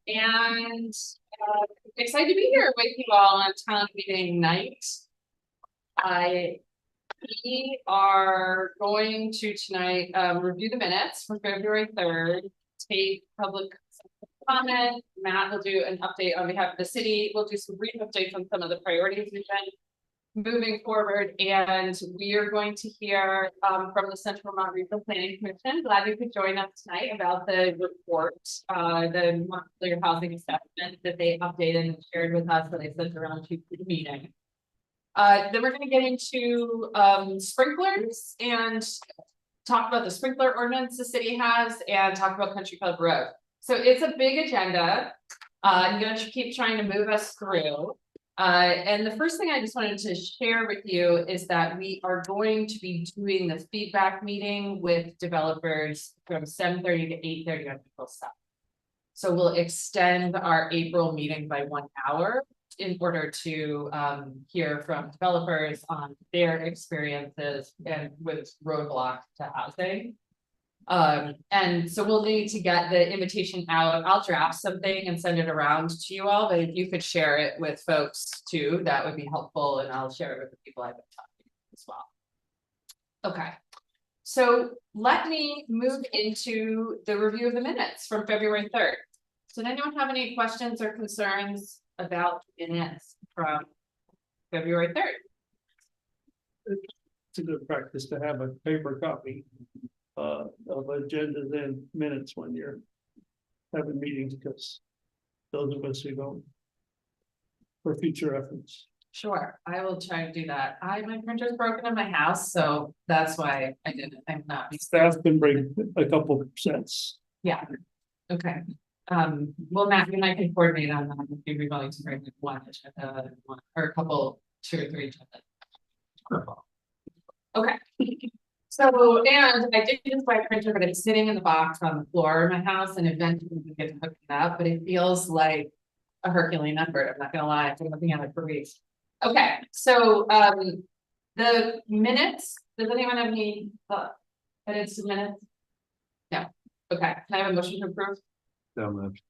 And excited to be here with you all on town meeting night. We are going to tonight review the minutes for February 3rd, take public comment. Matt will do an update on behalf of the city. We'll do some brief updates on some of the priorities we've been moving forward, and we are going to hear from the Central Vermont Regional Planning Commission. Glad you could join us tonight about the report, the Montpelier housing assessment that they updated and shared with us that they sent around to the meeting. Then we're going to get into sprinklers and talk about the sprinkler ordinance the city has and talk about Country Club Road. So it's a big agenda. I'm going to keep trying to move us through. And the first thing I just wanted to share with you is that we are going to be doing the feedback meeting with developers from 7:30 to 8:30 on April 7th. So we'll extend our April meeting by 1 hour in order to hear from developers on their experiences and with roadblocks to housing. And so we'll need to get the invitation out. I'll draft something and send it around to you all, but if you could share it with folks too, that would be helpful, and I'll share it with the people I've been talking to as well. Okay, so let me move into the review of the minutes from February 3rd. So does anyone have any questions or concerns about minutes from February 3rd? It's a good practice to have a paper copy of agendas and minutes when you're having meetings, because those of us who don't, for future reference. Sure, I will try to do that. My printer's broken in my house, so that's why I didn't. I'm not. Staff can bring a couple sets. Yeah. Okay. Well, Matt, you and I can coordinate on that if you're willing to bring one agenda, or a couple, 2 or 3 agendas. Okay. So, and I did use my printer, but it's sitting in the box on the floor in my house, and eventually we get to hook it up, but it feels like a Herculean effort. I'm not gonna lie, I've been looking at it for weeks. Okay, so the minutes, does anyone have any edits to the minutes? No. Okay, can I have a motion to approve? So much.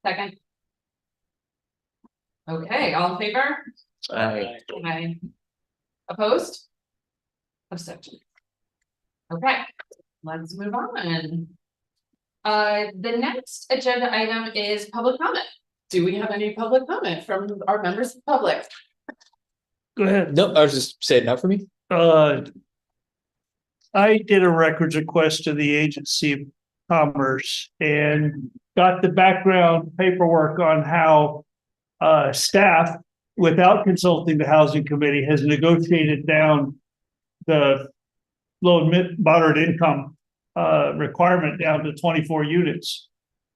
Second. Okay, all in favor? Aye. Aye. Opposed? Abstention. Okay, let's move on. The next agenda item is public comment. Do we have any public comment from our members of the public? Go ahead. No, I was just saying not for me. I did a records request to the Agency of Commerce and got the background paperwork on how staff, without consulting the Housing Committee, has negotiated down the low and moderate income requirement down to 24 units.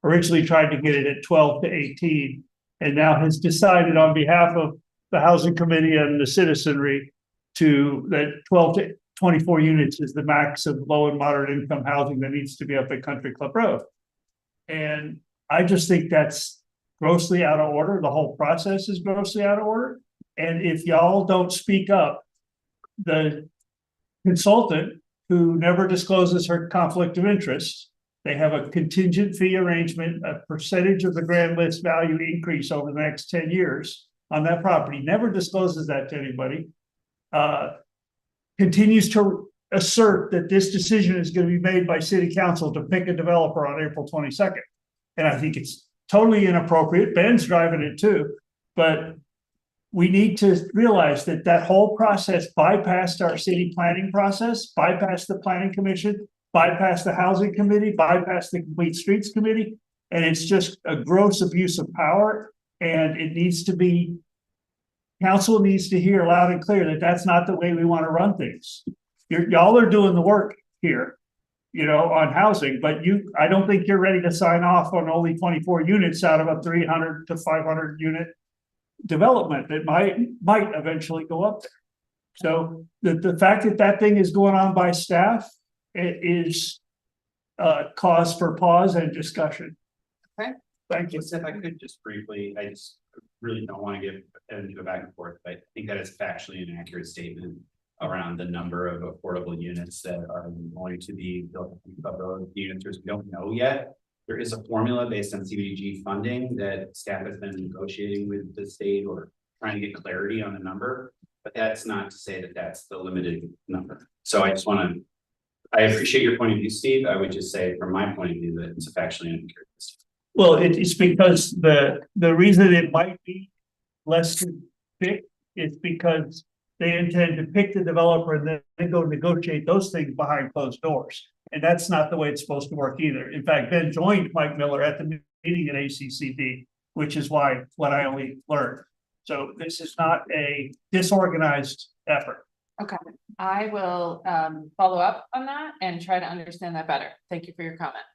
Originally tried to get it at 12 to 18, and now has decided on behalf of the Housing Committee and the citizenry that 12 to 24 units is the max of low and moderate income housing that needs to be up at Country Club Road. And I just think that's grossly out of order. The whole process is grossly out of order. And if y'all don't speak up, the consultant, who never discloses her conflict of interest, they have a contingent fee arrangement, a percentage of the grand list value increase over the next 10 years on that property, never discloses that to anybody, continues to assert that this decision is going to be made by city council to pick a developer on April 22nd. And I think it's totally inappropriate. Ben's driving it too, but we need to realize that that whole process bypassed our city planning process, bypassed the planning commission, bypassed the housing committee, bypassed the complete streets committee. And it's just a gross abuse of power. And it needs to be, council needs to hear loud and clear that that's not the way we want to run things. Y'all are doing the work here, on housing, but I don't think you're ready to sign off on only 24 units out of a 300 to 500 unit development that might eventually go up there. So the fact that thing is going on by staff, it is cause for pause and discussion. Okay. Thank you. If I could just briefly, I just really don't want to get into a back and forth, but I think that is factually an accurate statement around the number of affordable units that are going to be built on Club Road. The answer is we don't know yet. there is a formula based on CDBG funding that staff has been negotiating with the state or trying to get clarity on the number. But that's not to say that that's the limited number. So I just want to, I appreciate your point of view, Steve. I would just say from my point of view that it's factually inaccurate. Well, it's because the reason it might be less than pick is because they intend to pick the developer and then go negotiate those things behind closed doors. And that's not the way it's supposed to work either. In fact, Ben joined Mike Miller at the meeting at ACCD, which is what I only learned. So this is not a disorganized effort. Okay, I will follow up on that and try to understand that better. Thank you for your comment.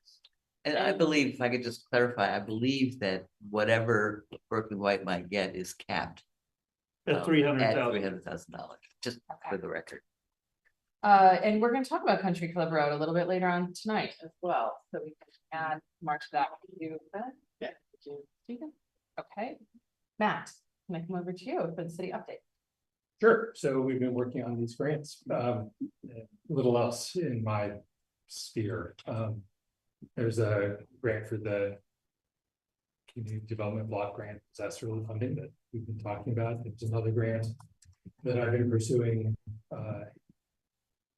And I believe, if I could just clarify, I believe that whatever Berkeley White might get is capped At at $300,000. $300,000, just for the record. And we're gonna talk about Country Club Road a little bit later on tonight as well, so we can add more to that. You, Yeah. Stephen? Okay, Matt, can I come over to you for the city update? Sure. So we've been working on these grants. Little else in my sphere. There's a grant for the community development block grant disaster relief funding that we've been talking about. There's another grant that I've been pursuing,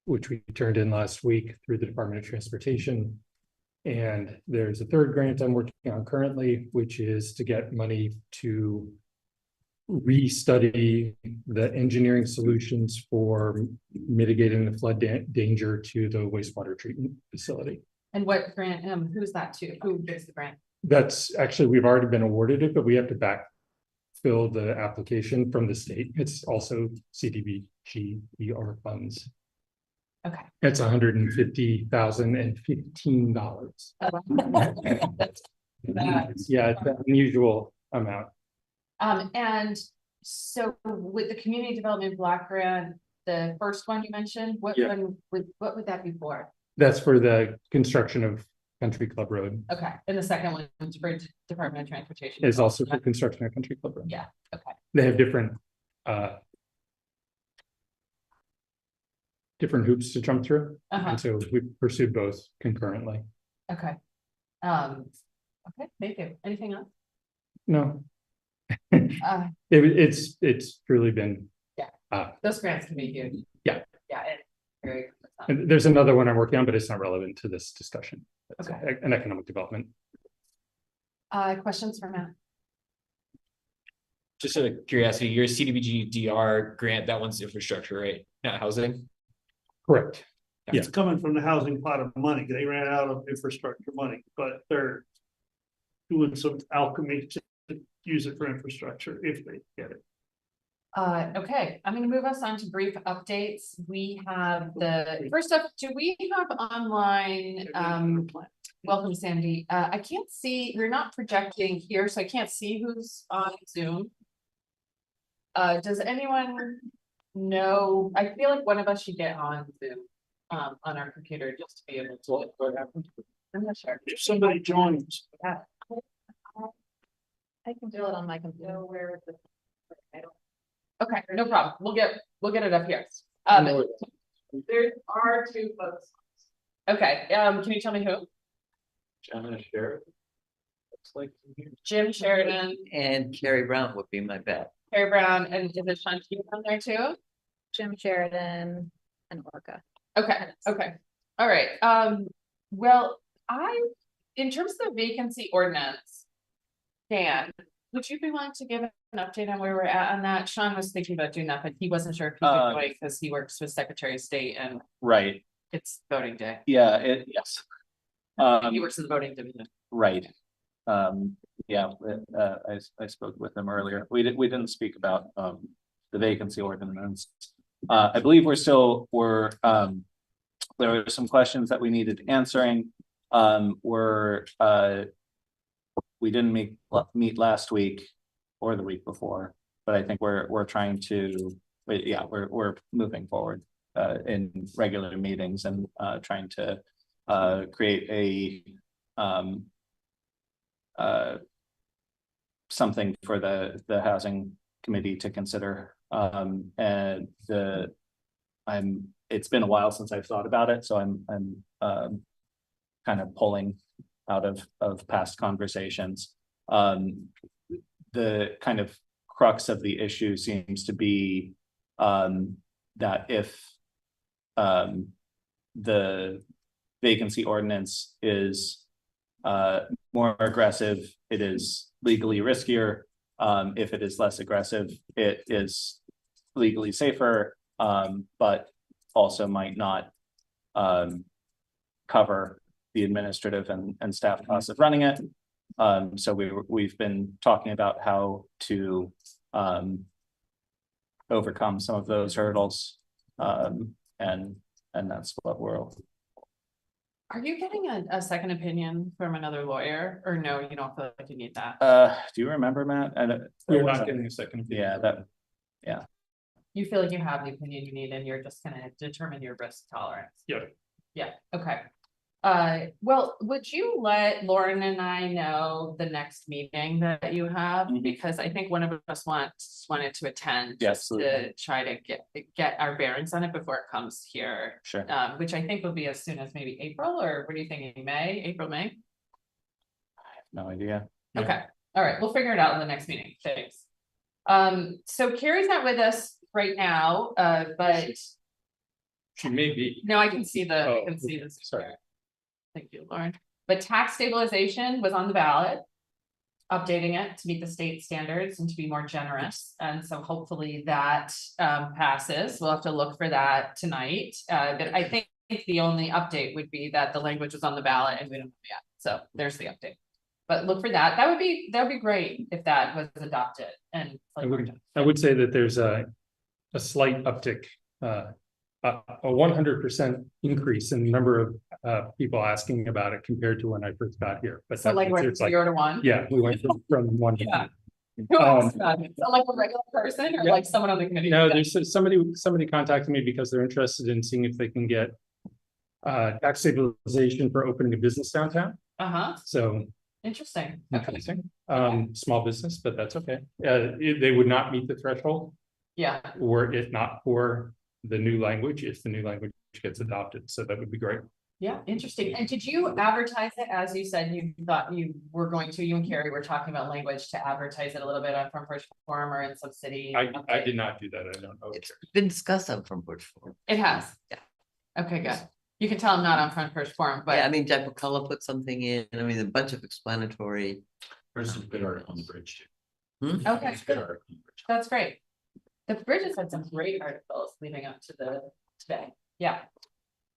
which we turned in last week through the Department of Transportation. And there's a third grant I'm working on currently, which is to get money to restudy the engineering solutions for mitigating the flood danger to the wastewater treatment facility. And what grant, who's that to? Who gets the grant? That's actually, we've already been awarded it, but we have to backfill the application from the state. It's also CDBG ER funds. Okay. It's $150,015. Yeah, it's an unusual amount. And so with the community development block grant, the first one you mentioned, what Yeah. what would that be for? That's for the construction of Country Club Road. Okay, and the second one is for Department of Transportation. Is also for construction of Country Club Road. Yeah, okay. They have different hoops to jump through. And so we pursued both concurrently. Okay. Okay, thank you. Anything else? No, Uh, it's truly been. those grants can be huge. Yeah. Yeah, and very. And there's another one I'm working on, but it's not relevant to this discussion. It's Okay. an economic development. Questions for Matt? Just out of curiosity, your CDBG DR grant, that one's infrastructure, right? Not housing? Correct. Yeah. It's coming from the housing pot of money. They ran out of infrastructure money, but they're doing some alchemy to use it for infrastructure if they get it. Okay, I'm gonna move us on to brief updates. We have first up, do we have online, welcome Sandy. I can't see, we're not projecting here, so I can't see who's on Zoom. Does anyone know, I feel like one of us should get on Zoom, on our computer just to be able to. I'm not sure. If somebody joins, I can do it on my computer. Where is it? I don't. Okay, no problem. We'll get it up here. There are two folks. Okay, can you tell me who? John Sheridan. Looks like Jim Sheridan, And Carrie Brown would be my bet. Harry Brown, and is it Shanti on there too? Jim Sheridan and Orca. Okay, okay. All right. Well, in terms of the vacancy ordinance, Dan, would you be willing to give an update on where we're at on that? Sean was thinking about doing that, but he wasn't sure if he could do it because he works with Secretary of State and Right, it's voting day. yeah, yes. He works in the voting division. Right. Yeah, I spoke with them earlier. We didn't speak about the vacancy ordinance. I believe there were some questions that we needed answering. We didn't meet last week or the week before, but I think we're trying to, yeah, we're moving forward in regular meetings and trying to create something for the housing committee to consider. And it's been a while since I've thought about it, so I'm kind of pulling out of past conversations. The kind of crux of the issue seems to be that if the vacancy ordinance is more aggressive, it is legally riskier. If it is less aggressive, it is legally safer, but also might not cover the administrative and staff costs of running it. So we've been talking about how to overcome some of those hurdles. And that's what we're. Are you getting a second opinion from another lawyer, or no, you don't feel like you need that? Do you remember, Matt? We're not getting a second. opinion. Yeah, You feel like you have the opinion you need and you're just gonna determine your risk tolerance? Yep. Yeah, okay. Well, would you let Lauren and I know the next meeting that you have? Mhm. Because I think one of us wanted to attend. Yes, just to try to get our bearings on it before it comes here. sure. Which I think will be as soon as maybe April, or what are you thinking, May, April, May? No idea. Okay, all right, we'll figure it out in the next meeting, thanks. So Carrie's not with us right now, but She may be. no, I can see I Oh, can see this. sorry. Thank you, Lauren. But tax stabilization was on the ballot. Updating it to meet the state standards and to be more generous, and so hopefully that passes. We'll have to look for that tonight. But I think the only update would be that the language was on the ballot and we don't know yet. So there's the update. But look for that. That would be great if that was adopted and. I would say that there's a slight uptick, a 100% increase in the number of people asking about it compared to when I first got here. But So like we're it's like, 0 to 1. yeah, we went from one. to Yeah. two. Who asked about it? So like a regular person or Yeah. like someone on the committee? No, there's somebody contacted me because they're interested in seeing if they can get tax stabilization for opening a business downtown. So Interesting. Okay. interesting, small business, but that's okay. They would not meet the threshold Yeah. were it not for the new language, if the new language gets adopted. So that would be great. Yeah, interesting. And did you advertise it, as you said, you thought you were going to, you and Carrie were talking about language to advertise it a little bit on Front Porch Forum or in some city? I did not do that. I don't know. It's been discussed on Front Porch Forum. It has? Yeah. Okay, good. You can tell I'm not on Front Porch Forum, Yeah, I but mean, Jack McCullough put something in, I mean, a bunch of explanatory. There's some good art on the bridge too. okay, There's good good. art on the bridge. That's great. The Bridges had some great articles leading up to today. Yeah.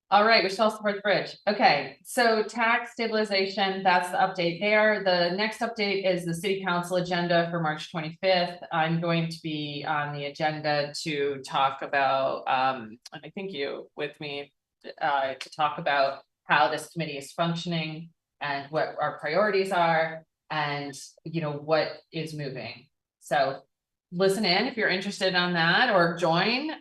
All right, we shall support the bridge. Okay, so tax stabilization, that's the update there. The next update is the city council agenda for March 25th. I'm going to be on the agenda to talk about, and I think you with me, to talk about how this committee is functioning and what our priorities are and, what is moving. So listen in if you're interested on that or join.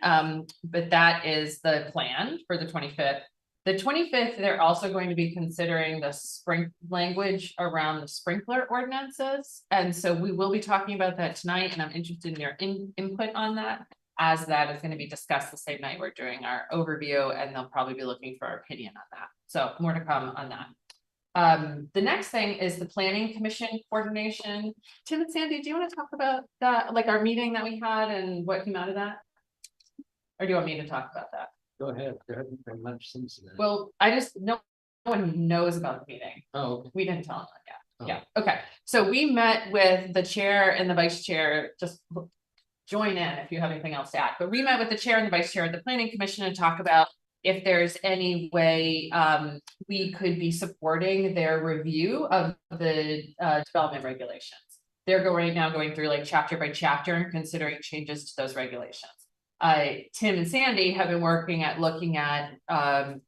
But that is the plan for the 25th. The 25th, they're also going to be considering the spring language around the sprinkler ordinances. And so we will be talking about that tonight, and I'm interested in your input on that, as that is going to be discussed the same night we're doing our overview, and they'll probably be looking for our opinion on that. So more to come on that. The next thing is the planning commission coordination. Tim and Sandy, do you want to talk about that, like our meeting that we had and what came out of that? Or do you want me to talk about that? Go ahead, there haven't been much since then. Well, no one knows about the meeting. Oh, okay. We didn't tell them that Oh. yet. Yeah, okay. So we met with the chair and the vice chair, just join in if you have anything else to add. But we met with the chair and the vice chair of the planning commission and talk about if there's any way we could be supporting their review of the development regulations. They're right now going through like chapter by chapter and considering changes to those regulations. Tim and Sandy have been working at looking at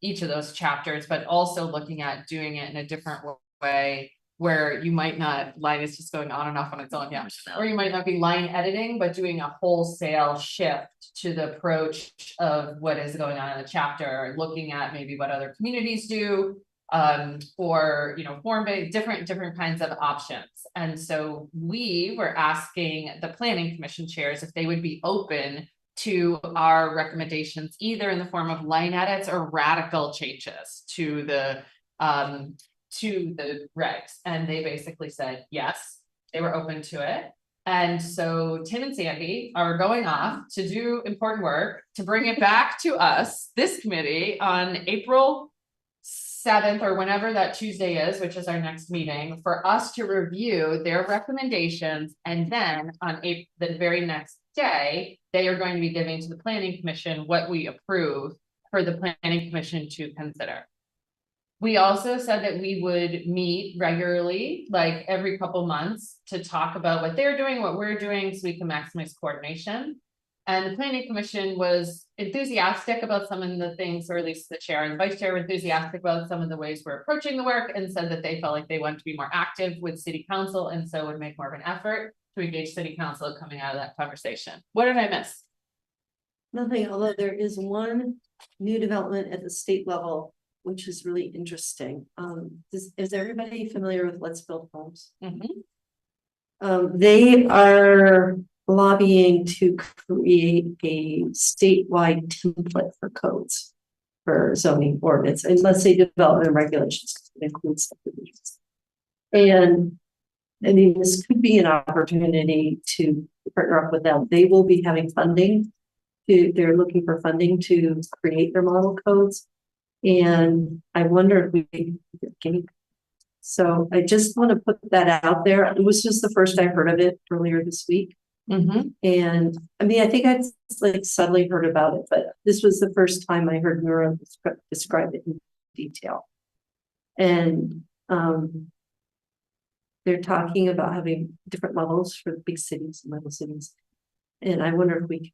each of those chapters, but also looking at doing it in a different way where you might not, line is just going on and off on its own, yeah. Or you might not be line editing, but doing a wholesale shift to the approach of what is going on in the chapter, looking at maybe what other communities do, or form-based, different kinds of options. And so we were asking the planning commission chairs if they would be open to our recommendations, either in the form of line edits or radical changes to the to the regs, and they basically said, yes, they were open to it. And so Tim and Sandy are going off to do important work to bring it back to us, this committee, on April 7th or whenever that Tuesday is, which is our next meeting, for us to review their recommendations. And then on the very next day, they are going to be giving to the planning commission what we approve for the planning commission to consider. We also said that we would meet regularly, like every couple months, to talk about what they're doing, what we're doing, so we can maximize coordination. And the planning commission was enthusiastic about some of the things, or at least the chair and vice chair were enthusiastic about some of the ways we're approaching the work, and said that they felt like they wanted to be more active with city council, and so would make more of an effort to engage city council coming out of that conversation. What did I miss? Nothing, although there is one new development at the state level, which is really interesting. Is everybody familiar with Let's Build Homes? They are lobbying to create a statewide template for codes for zoning ordinance, and let's say development regulations includes subdivisions. And I mean, this could be an opportunity to partner up with them. They will be having funding they're looking for funding to create their model codes. And I wonder if we can. So I just want to put that out there. It was just the first I heard of it earlier this week. And I mean, I think I've like suddenly heard about it, but this was the first time I heard Nura describe it in detail. And they're talking about having different levels for big cities and little cities. And I wonder if we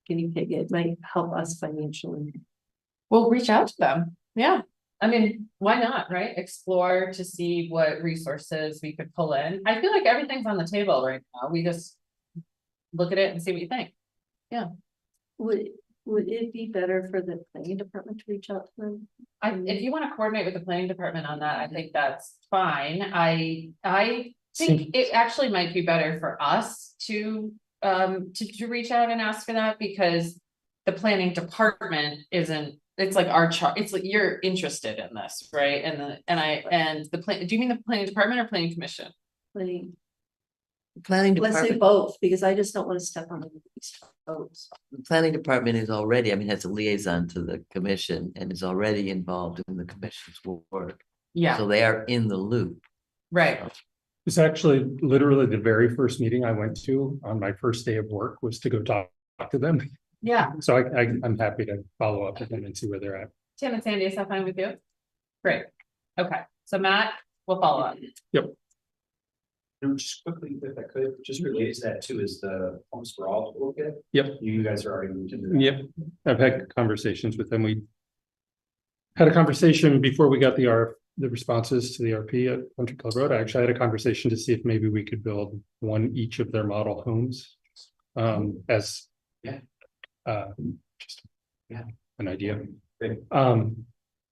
can you pick it might help us financially. We'll reach out to them. Yeah. I mean, why not, right? Explore to see what resources we could pull in. I feel like everything's on the table right now. We just look at it and see what you think. Yeah. Would it be better for the planning department to reach out to them? If you want to coordinate with the planning department on that, I think that's fine. I think it actually might be better for us to reach out and ask for that, because the planning department isn't, it's like our chart, it's like you're interested in this, right? And the plan, do you mean the planning department or planning commission? Planning Planning Let's say department, both, because I just don't want to step on anybody's toes. the planning department is already, I mean, has a liaison to the commission and is already involved in the commission's work. Yeah, So they are in the loop. right. It's actually literally the very first meeting I went to on my first day of work was to go talk to them. Yeah. So I'm happy to follow up with them and see where they're at. Tim and Sandy, is that fine with you? Great. Okay. So Matt, we'll follow up. And just quickly, if I could, just related to that too, is the Homes for All toolkit. Yep. You guys are already moved into that. Yep, I've had conversations with them. We had a conversation before we got the responses to the RP at Country Club Road. I actually had a conversation to see if maybe we could build one each of their model homes. As just an idea.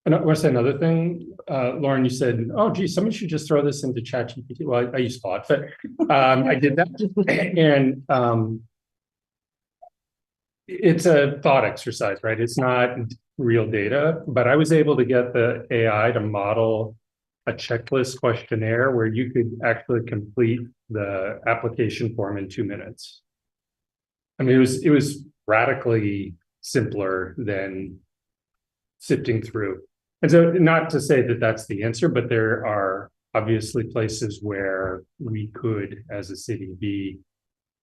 And I want to say another thing, Lauren, you said, oh gee, somebody should just throw this into ChatGPT. Well, I used Claude, but I did that. And it's a thought exercise, right? It's not real data, but I was able to get the AI to model a checklist questionnaire where you could actually complete the application form in 2 minutes. I mean, it was radically simpler than sifting through. And so not to say that that's the answer, but there are obviously places where we could, as a city, be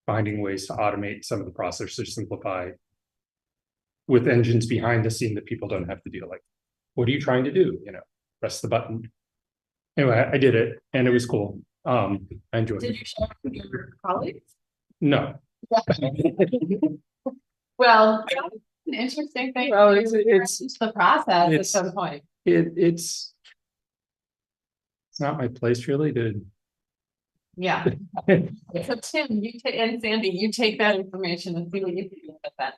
finding ways to automate some of the process or simplify with engines behind the scene that people don't have to do. Like, what are you trying to do? You know, press the button. Anyway, I did it and it was cool. I enjoyed it. Did you share with your colleagues? No. Well, that's an interesting thing. Well, it's The process at it's- some point. it's not my place really to. Yeah. So Tim, you take, and Sandy, you take that information and see what you can do with that.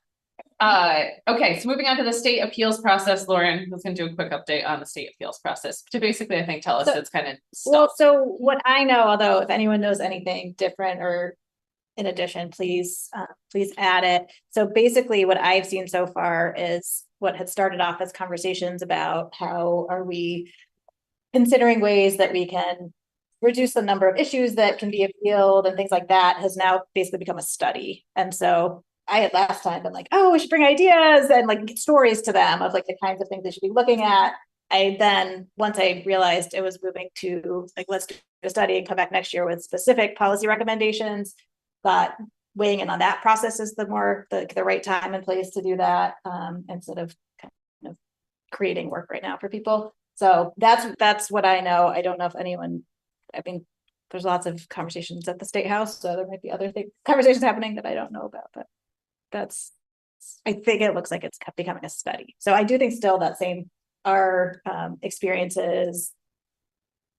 Okay, so moving on to the state appeals process, Lauren was gonna do a quick update on the state appeals process to basically, I think, tell us So- it's kind of. Well, so what I know, although if anyone knows anything different or in addition, please add it. So basically what I've seen so far is what had started off as conversations about how are we considering ways that we can reduce the number of issues that can be appealed and things like that has now basically become a study. And so I had last time been like, oh, we should bring ideas and like stories to them of like the kinds of things they should be looking at. I then, once I realized it was moving to like, let's do a study and come back next year with specific policy recommendations, thought weighing in on that process is the right time and place to do that, instead of kind of creating work right now for people. So that's what I know. I don't know if anyone, I mean, there's lots of conversations at the State House, so there might be other conversations happening that I don't know about, but I think it looks like it's becoming a study. So I do think still that our experiences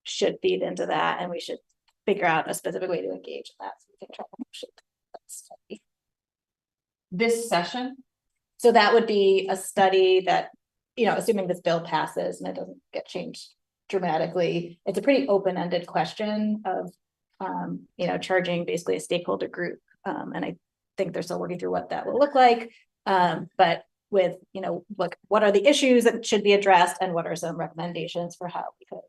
should feed into that, and we should figure out a specific way to engage in that so we can try to push that study. This session? So that would be a study that, assuming this bill passes and it doesn't get changed dramatically, it's a pretty open-ended question of, charging basically a stakeholder group. And I think they're still working through what that will look like. But with, what are the issues that should be addressed and what are some recommendations for how we could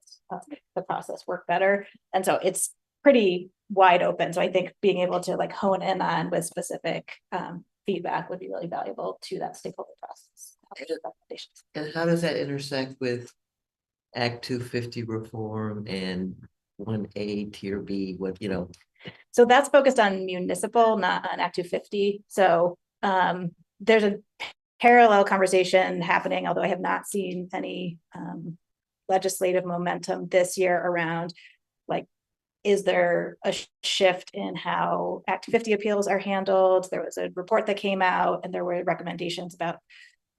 make the process work better. And so it's pretty wide open. So I think being able to like hone in on with specific feedback would be really valuable to that stakeholder process. And how does that intersect with Act 250 reform and 1A Tier B? So that's focused on municipal, not on Act 250. So there's a parallel conversation happening, although I have not seen any legislative momentum this year around like, is there a shift in how Act 250 appeals are handled? There was a report that came out and there were recommendations about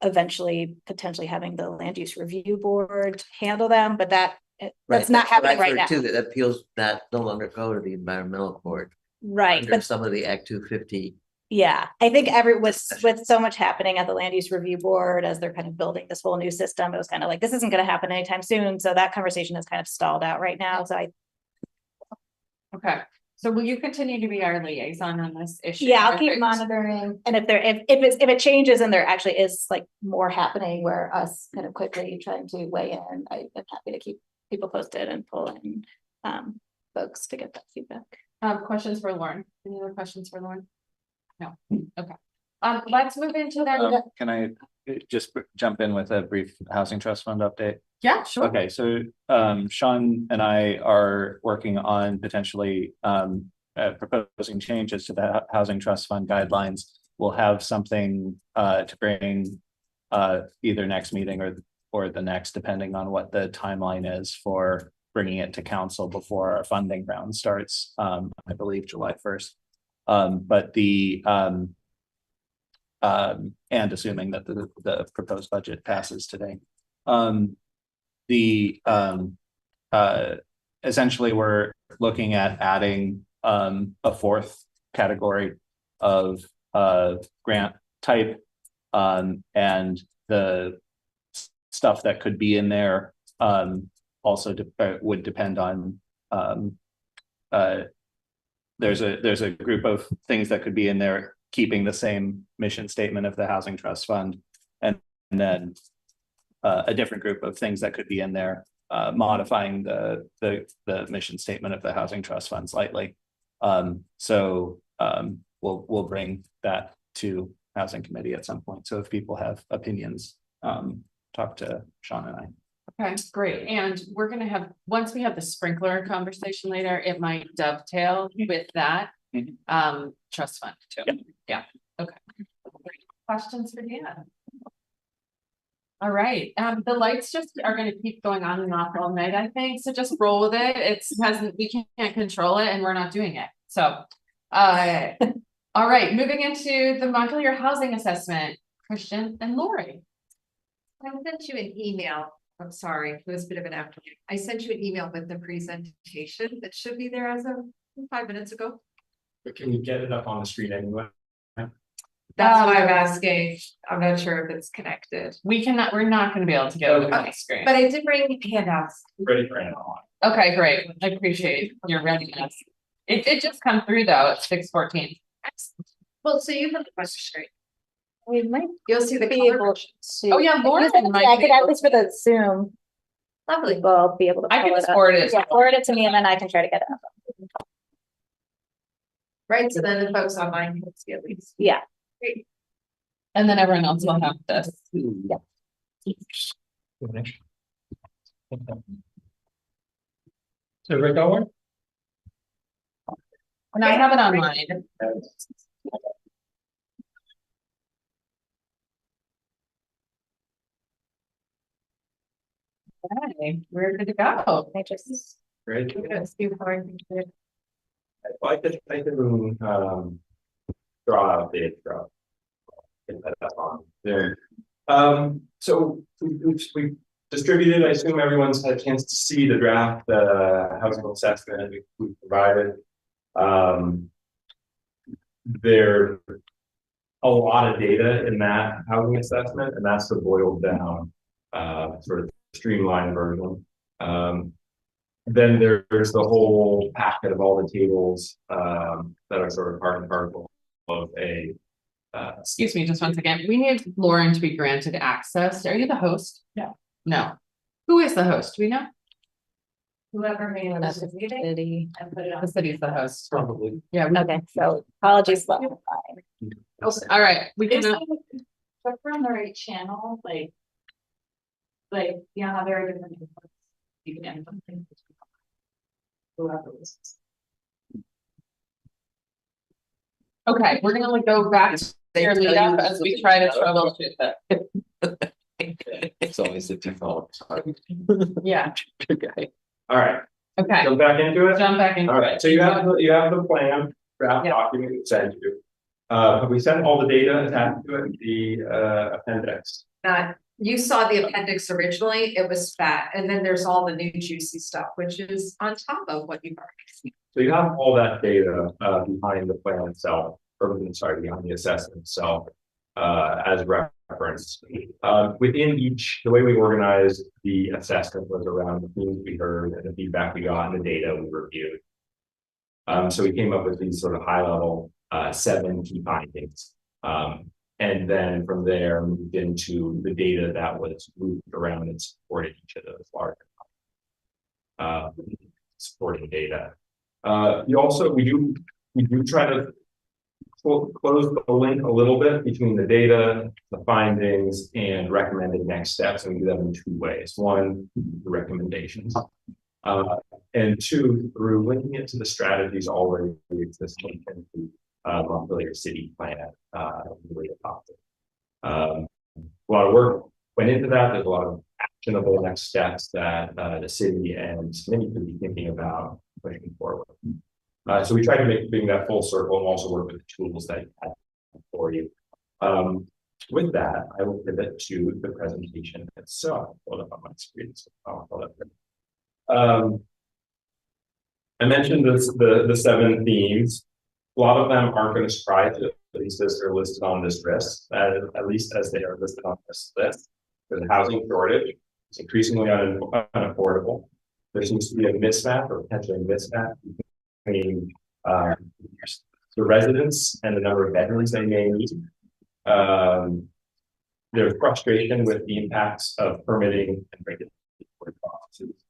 eventually potentially having the land use review board handle them, but that's not happening right now. That appeals that no longer go to the environmental court. Right. But some of the Act 250. Yeah, I think with so much happening at the land use review board as they're kind of building this whole new system, it was kind of like, this isn't going to happen anytime soon. So that conversation is kind of stalled out right now. So Okay. So will you continue to be our liaison on this issue? Yeah, I'll keep monitoring. And if it changes and there actually is like more happening where us kind of quickly trying to weigh in, I'm happy to keep people posted and pull in folks to get that feedback. Questions for Lauren? Any other questions for Lauren? No. Okay. Let's move into that. Can I just jump in with a brief housing trust fund update? Yeah, sure. Okay, so Sean and I are working on potentially proposing changes to the housing trust fund guidelines. We'll have something to bring either next meeting or the next, depending on what the timeline is for bringing it to council before our funding round starts. I believe July 1st. But and assuming that the proposed budget passes today. Essentially we're looking at adding a fourth category of grant type, and the stuff that could be in there also would depend on there's a group of things that could be in there keeping the same mission statement of the housing trust fund, and then a different group of things that could be in there modifying the mission statement of the housing trust fund slightly. So we'll bring that to housing committee at some point. So if people have opinions, talk to Sean and I. Okay, great. And we're gonna have, once we have the sprinkler conversation later, it might dovetail with that trust fund too. Yeah. Okay. Questions for Dan? All right. The lights just are going to keep going on and off all night, I think. So just roll with it. We can't control it and we're not doing it. So, all right. Moving into the Montpelier housing assessment, Christian and Lori. I sent you an email. I'm sorry, it was a bit of an afternoon. I sent you an email with the presentation that should be there as of 5 minutes ago. But can you get it up on the screen anyway? That's why I'm asking. I'm not sure if it's connected. We're not going to be able to get it on the screen. But I did bring handouts. Ready for now. Okay, great. I appreciate your readiness. It just come through though at 6:14. Well, so you have the question. We might You'll see the be color able versions. to. Oh yeah, Lauren I might could be at able least for the Zoom. Lovely. will be able to. I can pull just up. forward it. Yeah, forward it to me and then I can try to get it. Right, so then the folks online can see at least. Yeah. And then everyone else will have this. So right, Delaware? And I have it online. Okay, we're good to go. I just. Great. I can, draw out the draw. Get that up on there. So we distributed, I assume everyone's had a chance to see the draft, housing assessment we provided. There a lot of data in that housing assessment, and that's the boiled down, sort of streamlined version. Then there's the whole packet of all the tables that are sort of part and parcel of a. Excuse me, just one second. We need Lauren to be granted access. Are you the host? No. No. Who is the host? Do we know? Whoever made That's this the meeting city. and put it The on. city's the host. Probably. Yeah. Okay, so apologies. Fine. All right, we can. But we're on the right channel, like, yeah, very different. You can end something. Whoever was. Okay, we're gonna like go back to your lead up as we try to troubleshoot that. It's always the default. Yeah, Okay. All right, okay, go back into it. jump back into All right, it. so you have the plan, draft Yeah. document we sent you. We sent all the data attached to it, the appendix. You saw the appendix originally, it was fat, and then there's all the new juicy stuff, which is on top of what you've already seen. So you have all that data behind the plan itself, or behind the assessment itself, as reference. Within each, the way we organized the assessment was around the themes we heard and the feedback we got and the data we reviewed. So we came up with these sort of high level 7 key findings. And then from there moved into the data that was moved around and supported each of those larger supporting data. We do try to close the link a little bit between the data, the findings, and recommended next steps. And we do that in 2 ways. 1, the recommendations. And 2, through linking it to the strategies already existing in the Montpelier city plan, really adopted. A lot of work went into that. There's a lot of actionable next steps that the city and committee could be thinking about pushing forward. So we try to bring that full circle and also work with the tools that you have for you. With that, I will pivot to the presentation itself. Hold up on my screen. So I'll hold up. I mentioned the 7 themes. A lot of them aren't going to surprise you, at least as they're listed on this list, at least as they are listed on this list. There's a housing shortage. It's increasingly unaffordable. There seems to be a mismatch or potentially a mismatch between the residents and the number of bedrooms they may need. There's frustration with the impacts of permitting and regulatory processes.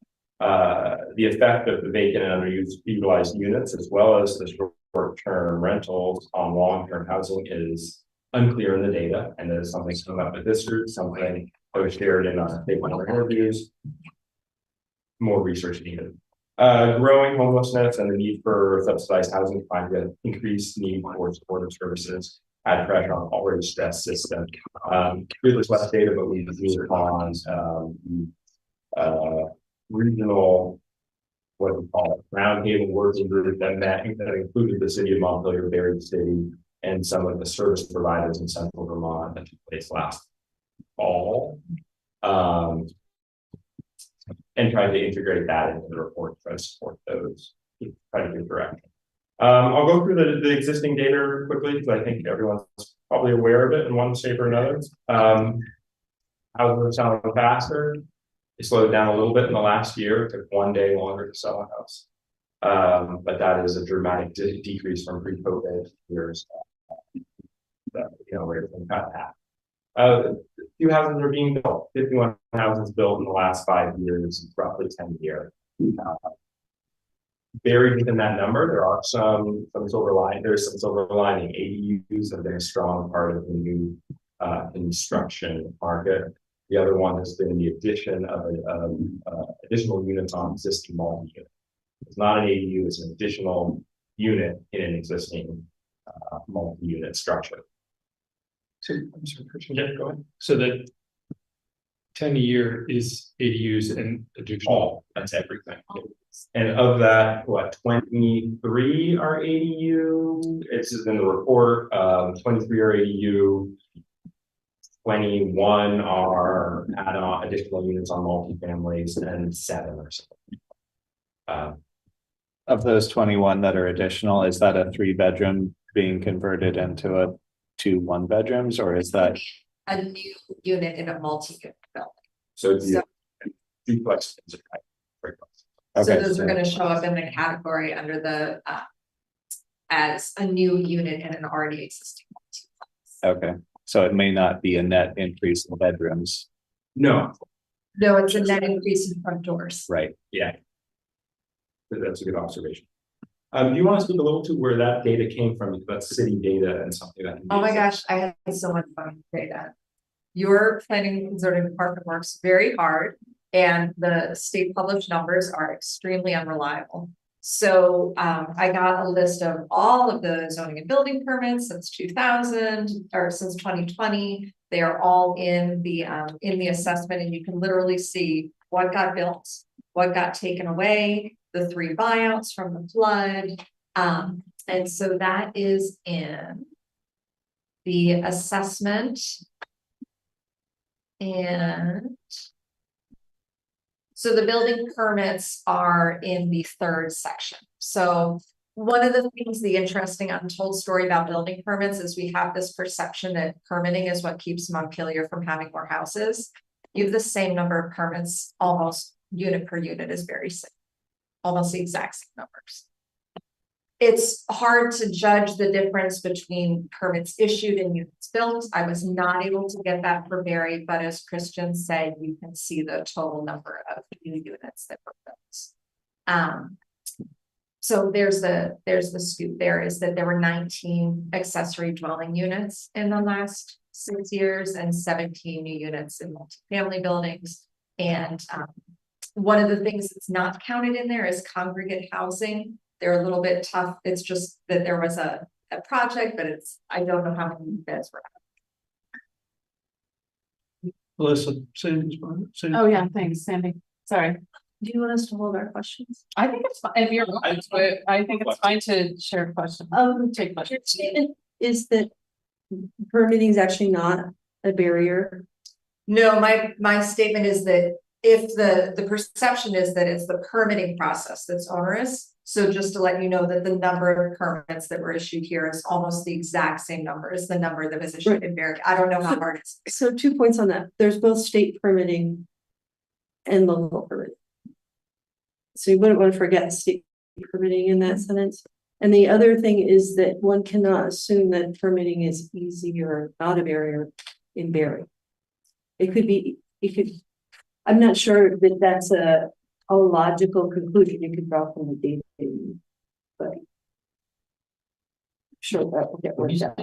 The effect of the vacant and underutilized units, as well as the short-term rentals on long-term housing, is unclear in the data, and that is something come up with this group, something I was shared in our stakeholder interviews. More research needed. Growing homelessness and the need for subsidized housing combined with increased need for supportive services add pressure on already stressed system. There's less data, but we use on regional, what do we call it, roundtable working group that included the city of Montpelier, Barrie City, and some of the service providers in central Vermont that took place last fall. And trying to integrate that into the report, try to support those, try to give direction. I'll go through the existing data quickly because I think everyone's probably aware of it in one shape or another. Houses are selling faster. It slowed down a little bit in the last year. It took 1 day longer to sell a house. But that is a dramatic decrease from pre-COVID years. Where it's been cut half. Few houses are being built, 51 houses built in the last 5 years, roughly 10 years. Buried within that number, there are some silver lining. There's some silver lining. ADUs have been a strong part of the new construction market. The other one has been the addition of additional units on existing multi-unit. It's not an ADU; it's an additional unit in an existing multi-unit structure. So, I'm sorry, Christian, go ahead. So that 10-year is ADUs and additional. That's everything. And of that, what, 23 are ADU? It's just in the report. 23 are ADU. 21 are add-on additional units on multifamilies, and 7 or something. Of those 21 that are additional, is that a 3-bedroom being converted into 2 1-bedrooms, or is that? A new unit in a multi-unit building. So it's duplex. So those are gonna show up in the category under the, as a new unit in an already existing multi-unit. Okay, so it may not be a net increase in bedrooms. No. No, it's a net increase in front doors. Right. Yeah. That's a good observation. Do you want to speak a little to where that data came from? Because that's city data and something that. Oh my gosh, I had so much fun with data. Your planning and zoning department works very hard, and the state published numbers are extremely unreliable. So I got a list of all of the zoning and building permits since 2000 or since 2020. They are all in the assessment, and you can literally see what got built, what got taken away, the 3 buyouts from the flood. And so that is in the assessment. And so the building permits are in the 3rd section. So one of the things, the interesting untold story about building permits is we have this perception that permitting is what keeps Montpelier from having more houses. You have the same number of permits, almost unit per unit is very similar. Almost the exact same numbers. It's hard to judge the difference between permits issued and units built. I was not able to get that for Barry, but as Christian said, you can see the total number of new units that were built. So there's the scoop there, is that there were 19 accessory dwelling units in the last 6 years and 17 new units in multifamily buildings. And one of the things that's not counted in there is congregate housing. They're a little bit tough. It's just that there was a project, but I don't know how many beds were. Melissa, Oh, yeah, thanks, Sandy. Sorry. Do you want us to hold our questions? I think it's fine, if you're, I think it's fine to share questions. Take Your questions. statement is that permitting is actually not a barrier. No, my statement is that if the perception is that it's the permitting process that's onerous. So just to let you know that the number of permits that were issued here is almost the exact same number as the number that was issued in Barrick. I don't know how hard it's. So 2 points on that. There's both state permitting and local permitting. So you wouldn't want to forget state permitting in that sentence. And the other thing is that one cannot assume that permitting is easy or not a barrier in Barrie. I'm not sure that that's a logical conclusion you could draw from the data, but I'm sure that will get worked out.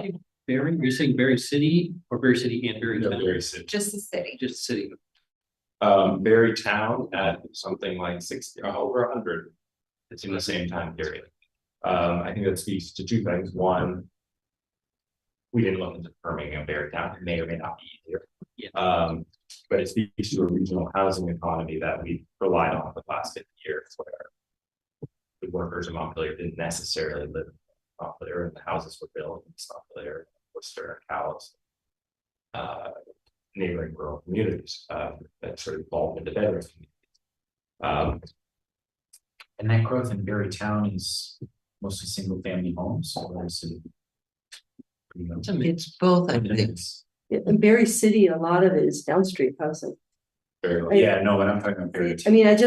Barrie, you're saying Barrie City or Barrie City and Barrie Town? Barrie City. Just the city. Just city. Barrie Town at something like 60 over 100. It's in the same time period. I think that speaks to 2 things. One, we didn't look into permitting in Barrie Town. It may or may not be easier. Yeah. But it speaks to a regional housing economy that we relied on for the last 50 years, where the workers in Montpelier didn't necessarily live in Montpelier, and the houses were built in Montpelier, Worcester, and Cowles, neighboring rural communities that sort of evolved into bedroom communities. And that growth in Barrie Town is mostly single family homes, or is it? It's both, I think. In Barrie City, a lot of it is downstreet housing. Yeah, no, but I'm talking about Barrie. I mean,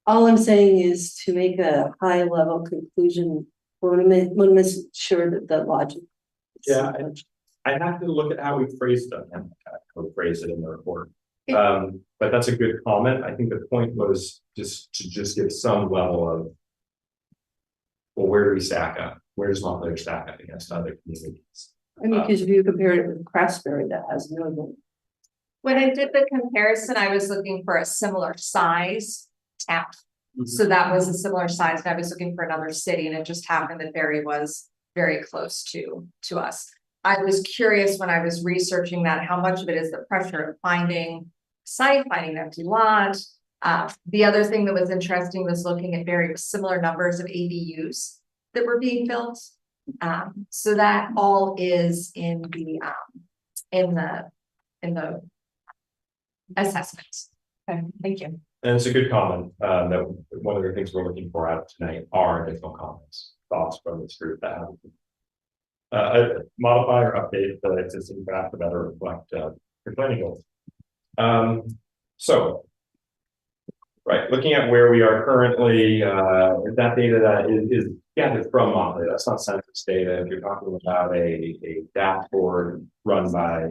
all I'm saying is to make a high level conclusion, we want to make sure that the logic. Yeah, I have to look at how we phrased it and how we phrased it in the report. But that's a good comment. I think the point was just to give some level of, well, where do we stack up? Where does Montpelier stack up against other communities? I mean, because if you compare it with Craftsbury, that has no. When I did the comparison, I was looking for a similar size town. So that was a similar size, and I was looking for another city, and it just happened that Barry was very close to us. I was curious when I was researching that, how much of it is the pressure of finding site, finding an empty lot. The other thing that was interesting was looking at very similar numbers of ADUs that were being built. So that all is in the assessments. Okay, thank you. And it's a good comment, that one of the things we're looking for out of tonight are additional comments, thoughts from this group that have modify or update the existing draft to better reflect your planning goals. So, right, looking at where we are currently, that data that is gathered from Montpelier, that's not census data. If you're talking about a dashboard run by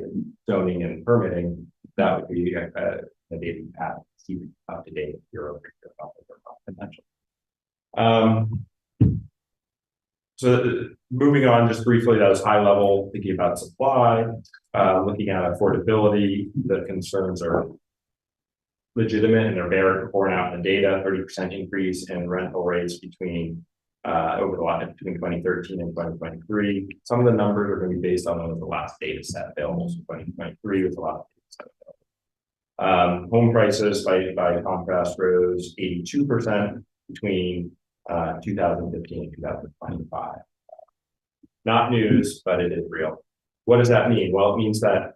zoning and permitting, that would be a data you have keep up to date year over year potential. So moving on just briefly, that was high level, thinking about supply, looking at affordability. The concerns are legitimate and they're borne out in the data. 30% increase in rental rates between between 2013 and 2023. Some of the numbers are going to be based on the last data set available. So 2023 was a lot of data set available. Home prices by contrast rose 82% between 2015 and 2025. Not news, but it is real. What does that mean? Well, it means that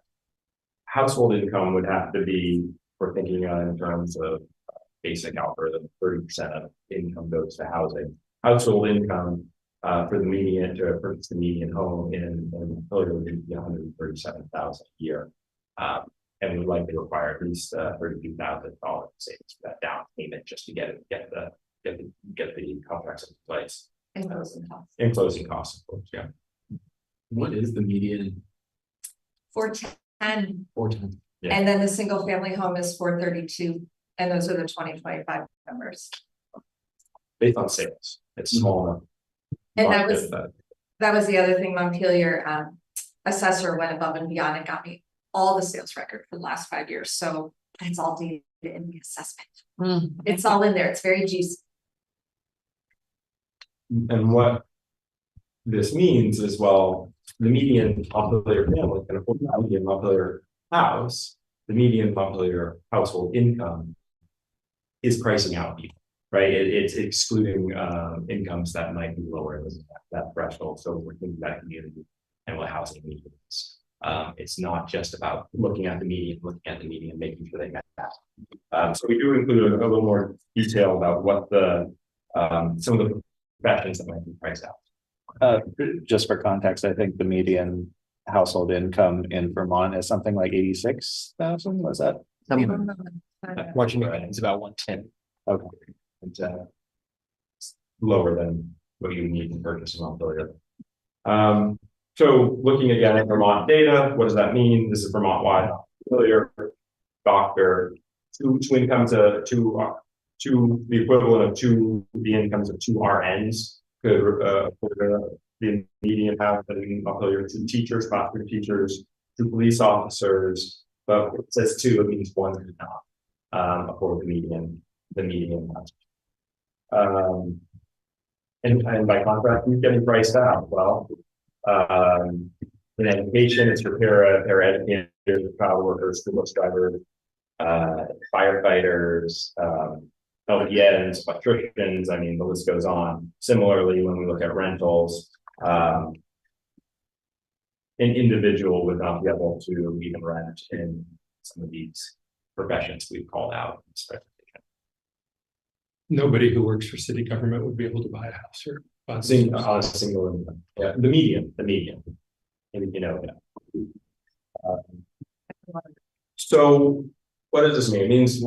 household income would have to be, we're thinking in terms of basic algorithm, 30% of income goes to housing. Household income for the median to purchase the median home in Montpelier would be $137,000 a year, and would likely require at least $32,000 savings for that down payment just to get the contracts in place. And closing costs. And closing costs, of course, yeah. What is the median? 410. 410. Yeah. And then the single family home is 432, and those are the 2025 numbers. Based on sales, it's small enough. And that was the other thing. Montpelier assessor went above and beyond and got me all the sales record for the last 5 years. So it's all data in the assessment. It's all in there. It's very juicy. And what this means is, well, the median Montpelier family can afford the median Montpelier house. The median Montpelier household income is pricing out people, right? It's excluding incomes that might be lower than that threshold. So we're thinking about community and what housing needs is. It's not just about looking at the median, making sure they met that. So we do include a little more detail about what the some of the professions that might be priced out. Just for context, I think the median household income in Vermont is something like 86,000. Was that? Watching it's about 110. Okay. It's lower than what you need to purchase in Montpelier. So looking again at Vermont data, what does that mean? This is Vermont-wide. Montpelier, doctor, two incomes to the equivalent of the incomes of 2 RNs could the median house in Montpelier, 2 teachers, classroom teachers, 2 police officers, but it says 2, it means 1 could not afford the median house. And by contrast, who's getting priced out? Well, in education, it's your paraeducators, child workers, school bus drivers, firefighters, LPNs, electricians. I mean, the list goes on. Similarly, when we look at rentals, an individual would not be able to even rent in some of these professions we've called out in this presentation. Nobody who works for city government would be able to buy a house or buy A single income. Yeah, the median. And, you know, so what does this mean? It means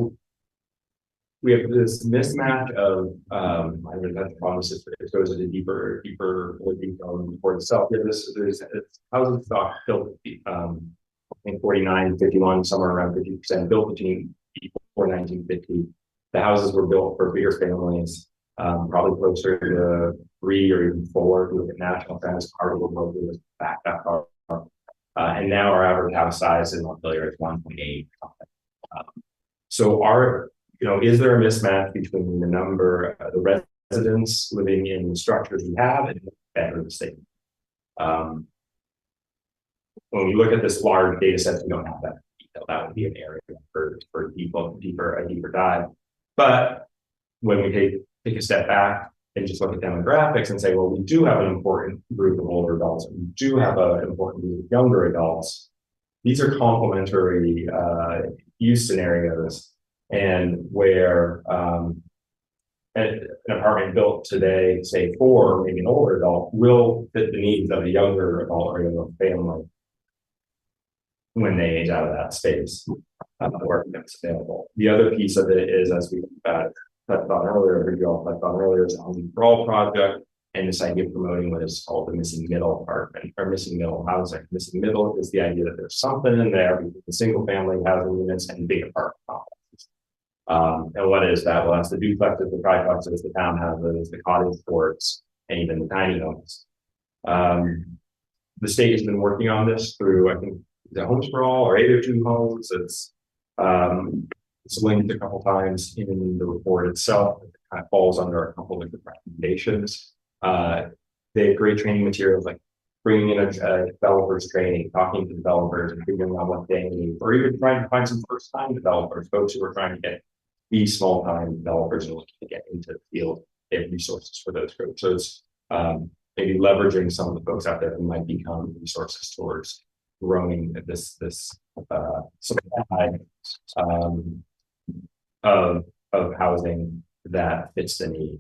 we have this mismatch of, I mean, that's promises, it goes into more detail for itself. There's housing stock built, I think 49, 51, somewhere around 50% built between before 1950. The houses were built for bigger families, probably closer to 3 or even 4. If you look at national trends, part of the world was back that far. And now our average house size in Montpelier is 1.8. So is there a mismatch between the number, the residents living in the structures we have and the bedroom state? When we look at this large data set, we don't have that detail. That would be an area for a deeper dive. But when we take a step back and just look at demographics and say, well, we do have an important group of older adults, and we do have an important group of younger adults. These are complementary use scenarios, and where an apartment built today, say for maybe an older adult, will fit the needs of a younger adult or younger family when they age out of that space, or if it's available. The other piece of it is, as we touched on earlier, is on the Brawl project and this idea of promoting what is called the missing middle apartment or missing middle housing. Missing middle is the idea that there's something in there between the single family housing units and big apartment complexes. And what is that? Well, that's the duplexes, the triplexes, the townhouses, the cottage courts, and even the tiny homes. The state has been working on this through, I think, the Homes for All or 802 Homes. It's linked a couple times in the report itself. It kind of falls under a couple of different recommendations. They have great training materials, like bringing in a developers training, talking to developers and figuring out what they need, or even trying to find some first-time developers, folks who are trying to be small-time developers and looking to get into the field. They have resources for those groups. So it's maybe leveraging some of the folks out there who might become resources towards growing this supply of housing that fits the need.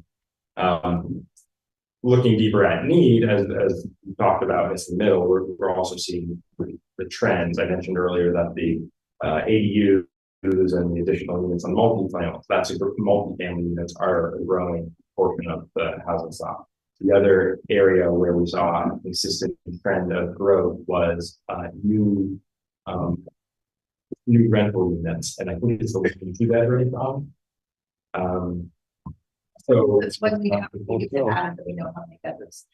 Looking deeper at need, as we talked about in the middle, we're also seeing the trends. I mentioned earlier that the ADUs and the additional units on multi-family units are a growing portion of the housing stock. The other area where we saw a consistent trend of growth was new rental units, and I think it's the 2-bedroom problem. So That's what we have. We can add, but we know how many bedrooms.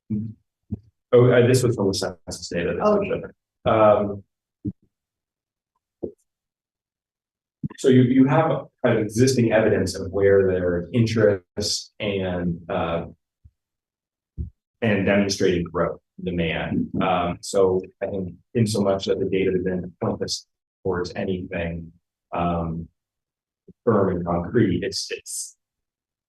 This was from the census data. So you have kind of existing evidence of where there's interest and demonstrating growth demand. So I think in so much that the data didn't point us towards anything firm and concrete, it's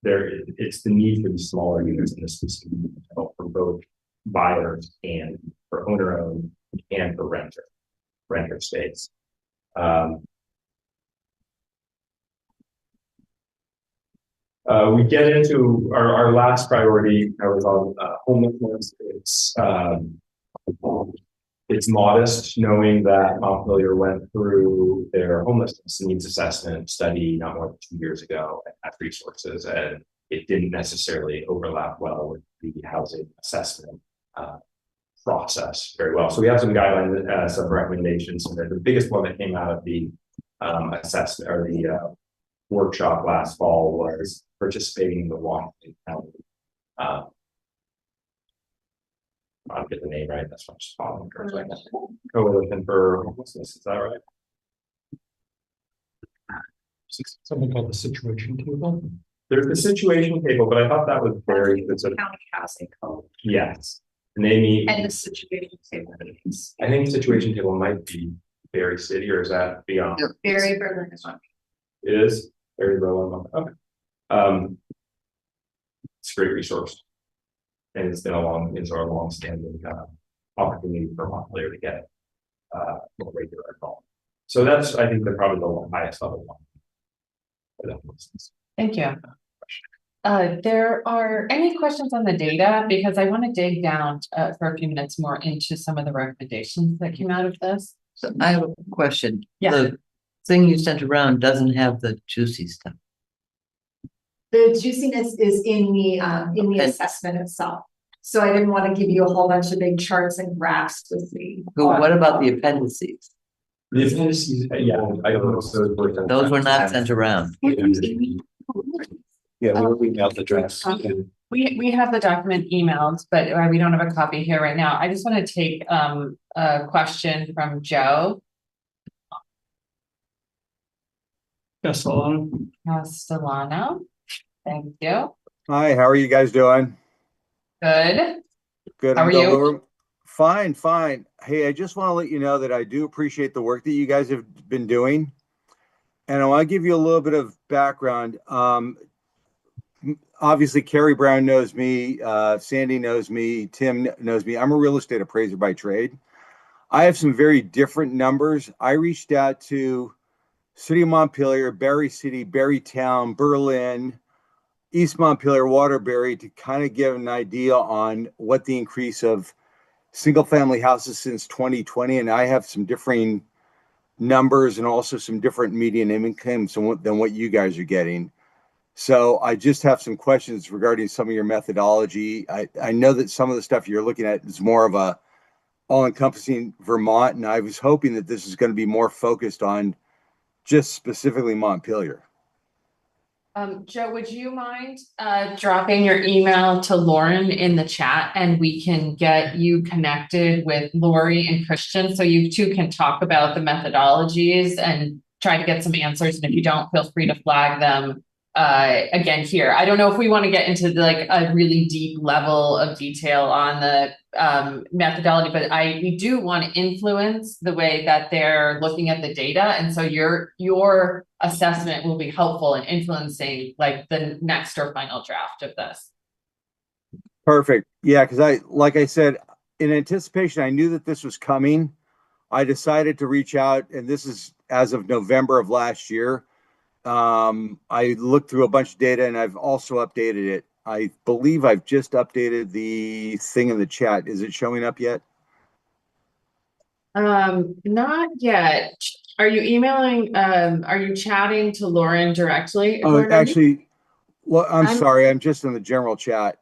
the need for these smaller units in this specific for both buyers and for owner-owned and for renter space. We get into our last priority. I was on homelessness. It's modest, knowing that Montpelier went through their homelessness needs assessment study not more than 2 years ago at resources, and it didn't necessarily overlap well with the housing assessment process very well. So we have some guidelines, some recommendations. The biggest one that came out of the assessment or the workshop last fall was participating in the Washington County. I'll get the name right. That's what I'm just following. Coalition for Homelessness. Is that right? Something called the situation table. There's the situation table, but I thought that was very specific. County housing code. Yes. And they need. And the situation table. I think the situation table might be Berry City, or is that beyond? Berry Berlin is one. It is Berry Berlin. Okay. It's a great resource. And it's been a long-standing opportunity for Montpelier to get more regular call. So that's, I think, probably the highest level one. Thank you. There are any questions on the data? Because I want to dig down for a few minutes more into some of the recommendations that came out of this. So I have a question. Yeah. The thing you sent around doesn't have the juicy stuff. The juiciness is in the Okay. assessment itself. So I didn't want to give you a whole bunch of big charts and graphs with the. But what about the appendices? The appendices, yeah, I don't know. So Those were not sent around. Yeah, we emailed the address. We have the document emailed, but we don't have a copy here right now. I just want to take a question from Joe Castellano. Thank you. Hi, how are you guys doing? Good. Good. How I'm are you? Bill. Fine, fine. Hey, I just want to let you know that I do appreciate the work that you guys have been doing. And I want to give you a little bit of background. Obviously, Carrie Brown knows me, Sandy knows me, Tim knows me. I'm a real estate appraiser by trade. I have some very different numbers. I reached out to City of Montpelier, Barry City, Barry Town, Berlin, East Montpelier, Waterbury to kind of give an idea on what the increase of single family houses since 2020. And I have some differing numbers and also some different median incomes than what you guys are getting. So I just have some questions regarding some of your methodology. I know that some of the stuff you're looking at is more of a all-encompassing Vermont, and I was hoping that this is going to be more focused on just specifically Montpelier. Joe, would you mind dropping your email to Lauren in the chat and we can get you connected with Lori and Christian so you two can talk about the methodologies and try to get some answers. And if you don't, feel free to flag them again here. I don't know if we want to get into like a really deep level of detail on the methodology, but we do want to influence the way that they're looking at the data. And so your assessment will be helpful in influencing like the next or final draft of this. Perfect. Yeah, because like I said, in anticipation, I knew that this was coming. I decided to reach out, and this is as of November of last year. I looked through a bunch of data and I've also updated it. I believe I've just updated the thing in the chat. Is it showing up yet? Not yet. Are you emailing, are you chatting to Lauren directly? Oh, Lauren, actually, well, I'm I'm- sorry. I'm just in the general chat.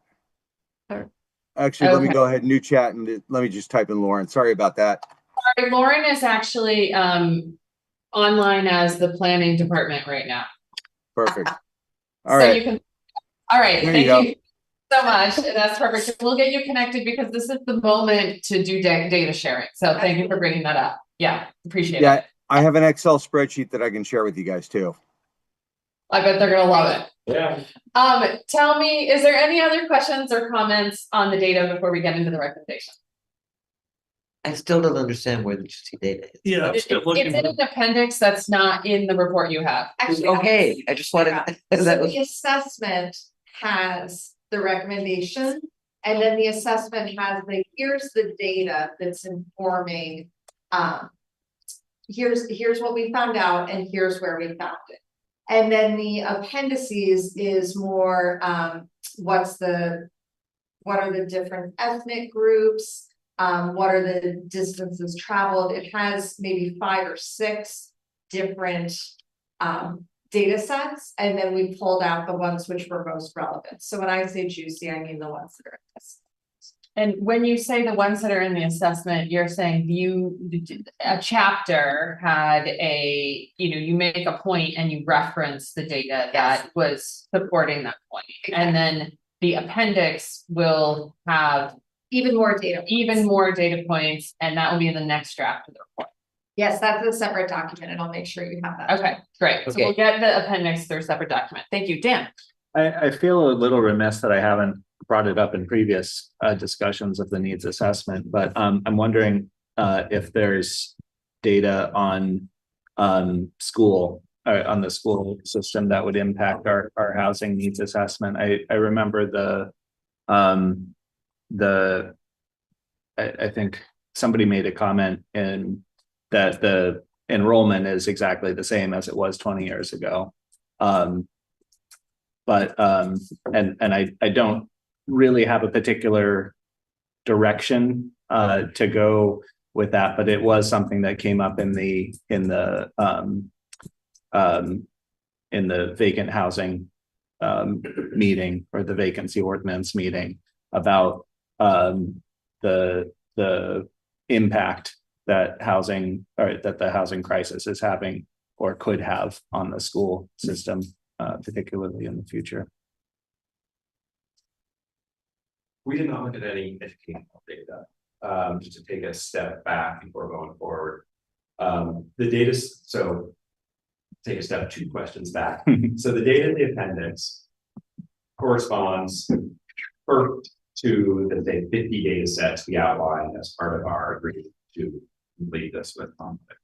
Actually, let me Okay. go ahead, new chat, and let me just type in Lauren. Sorry about that. Sorry, Lauren is actually online as the planning department right now. Perfect. All So right. you can, all right, There you thank you so much. That's perfect. We'll get you connected because this is the moment to do data sharing. So thank you for bringing that up. Yeah, appreciate Yeah, it. I have an Excel spreadsheet that I can share with you guys too. I bet they're gonna love it. Yeah. Tell me, is there any other questions or comments on the data before we get into the recommendation? I still don't understand where the juicy data is. Yeah, I'm It's still looking. in an appendix that's not in the report you have. Actually, Okay, I just wanted, So that was, the assessment has the recommendation, and then the assessment has here's the data that's informing. Here's what we found out, and here's where we found it. And then the appendices is more, what are the different ethnic groups? What are the distances traveled? It has maybe 5 or 6 different data sets, and then we pulled out the ones which were most relevant. So when I say juicy, I mean the ones that are in this. And when you say the ones that are in the assessment, you're saying a chapter had you make a point and you reference the data that was supporting that point. Exactly. And then the appendix will have Even more data points, and that will be in the next draft of the report. Yes, that's a separate document, and I'll make sure you have that. Okay, great. So Okay. we'll get the appendix through a separate document. Thank you, Dan. I feel a little remiss that I haven't brought it up in previous discussions of the needs assessment, but I'm wondering if there's data on school on the school system that would impact our housing needs assessment. I remember I think somebody made a comment in that the enrollment is exactly the same as it was 20 years ago. But I don't really have a particular direction to go with that, but it was something that came up in the vacant housing meeting or the vacancy ordinance meeting about the impact that housing or that the housing crisis is having or could have on the school system, particularly in the future. We did not look at any educational data, just to take a step back before going forward. The data, so take a step 2 questions back. So the data in the appendix corresponds first to the say 50 data sets we outlined as part of our agreement to complete this with conflict.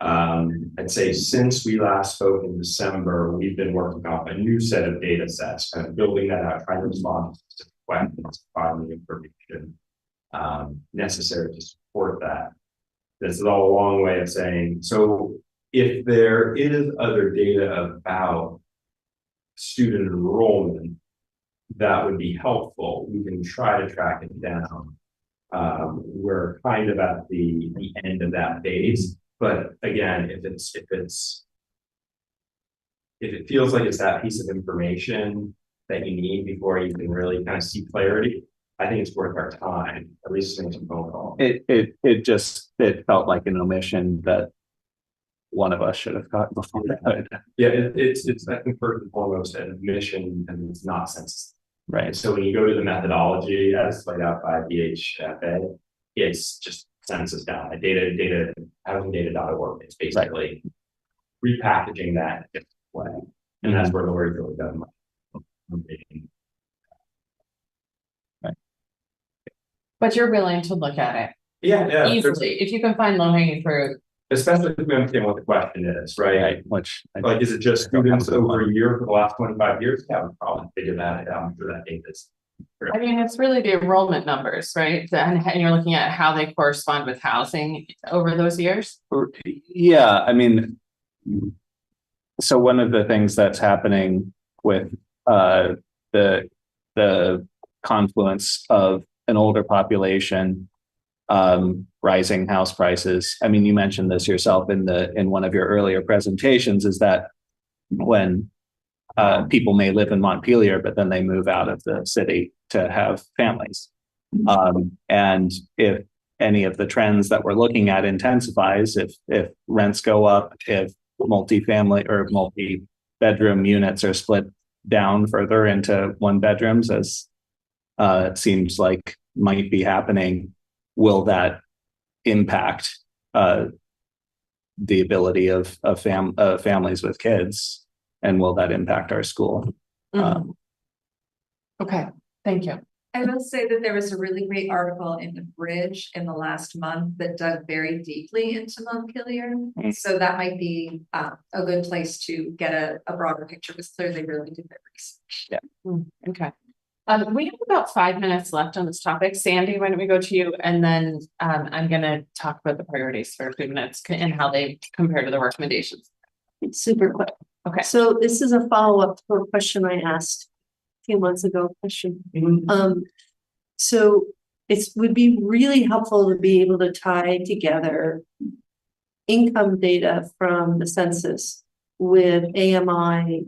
I'd say since we last spoke in December, we've been working on a new set of data sets, kind of building that out, trying to respond to questions, finding the information necessary to support that. This is all a long way of saying, so if there is other data about student enrollment that would be helpful, we can try to track it down. We're kind of at the end of that phase, but again, if it feels like it's that piece of information that you need before you can really kind of see clarity, I think it's worth our time, at least make some phone call. It felt like an omission that one of us should have got before that. Yeah, it's I think first and foremost an admission, and it's not census. Right. So when you go to the methodology as laid out by BHFA, it's just census data, housingdata.org. It's basically repackaging that in a different way. And that's where Lori's really done much. Right. But you're willing to look at it Yeah. easily, if you can find low hanging fruit. Especially if we understand what the question is, right? Which like, is it just students over a year for the last 25 years? Yeah, we probably figure that out. I'm sure that data is. I mean, it's really the enrollment numbers, right? And you're looking at how they correspond with housing over those years. Yeah, I mean, so one of the things that's happening with the confluence of an older population, rising house prices. I mean, you mentioned this yourself in one of your earlier presentations, is that when people may live in Montpelier, but then they move out of the city to have families. And if any of the trends that we're looking at intensifies, if rents go up, if multifamily or multi-bedroom units are split down further into 1 bedrooms, as it seems like might be happening, will that impact the ability of families with kids, and will that impact our school? Okay, thank you. I will say that there was a really great article in the Bridge in the last month that dug very deeply into Montpelier. So that might be a good place to get a broader picture, because clearly they really did their research. Yeah. Okay. We have about 5 minutes left on this topic. Sandy, why don't we go to you? And then I'm going to talk about the priorities for a few minutes and how they compare to the recommendations. Super quick. Okay. So this is a follow-up to a question I asked a few months ago. So it would be really helpful to be able to tie together income data from the census with AMI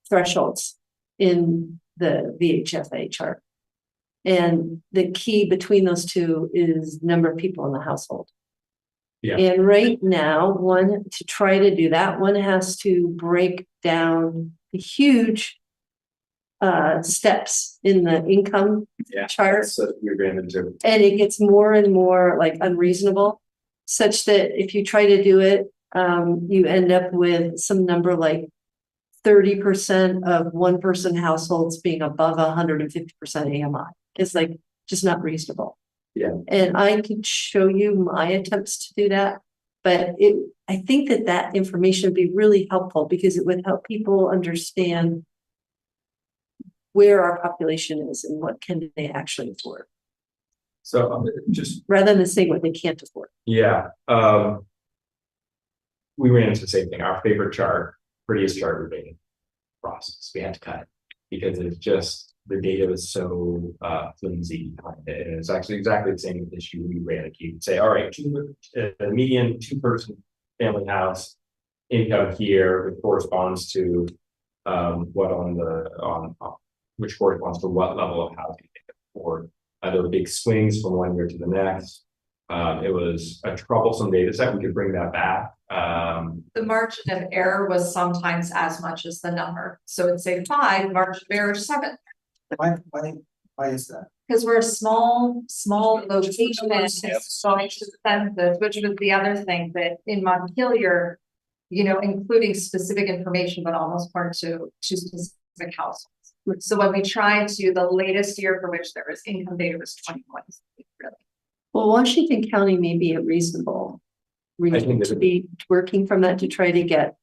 thresholds in the VHFA chart. And the key between those two is number of people in the household. Yeah. And right now, to try to do that, one has to break down the huge steps in the income chart. So you're going to And it gets more and more like unreasonable, such that if you try to do it, you end up with some number like 30% of 1-person households being above 150% AMI. It's like just not reasonable. Yeah. And I could show you my attempts to do that, but I think that information would be really helpful, because it would help people understand where our population is and what can they actually afford. So just rather than saying what they can't afford. Yeah. We ran into the same thing. Our favorite chart, prettiest chart we made process. We had to cut it because it's just the data was so flimsy behind it. And it's actually exactly the same issue we ran. You could say, all right, median 2-person family house income here, which corresponds to what which corresponds to what level of housing they can afford. There were big swings from one year to the next. It was a troublesome data set. We could bring that back. The margin of error was sometimes as much as the number. So it'd say 5, margin of error 7. Why is that? Because we're a small location and it's so expensive, which was the other thing that in Montpelier, you know, including specific information, but almost part to specific households. So when we tried to, the latest year for which there was income data was 2020. Really. Well, Washington County may be a reasonable region to be working from that to try to get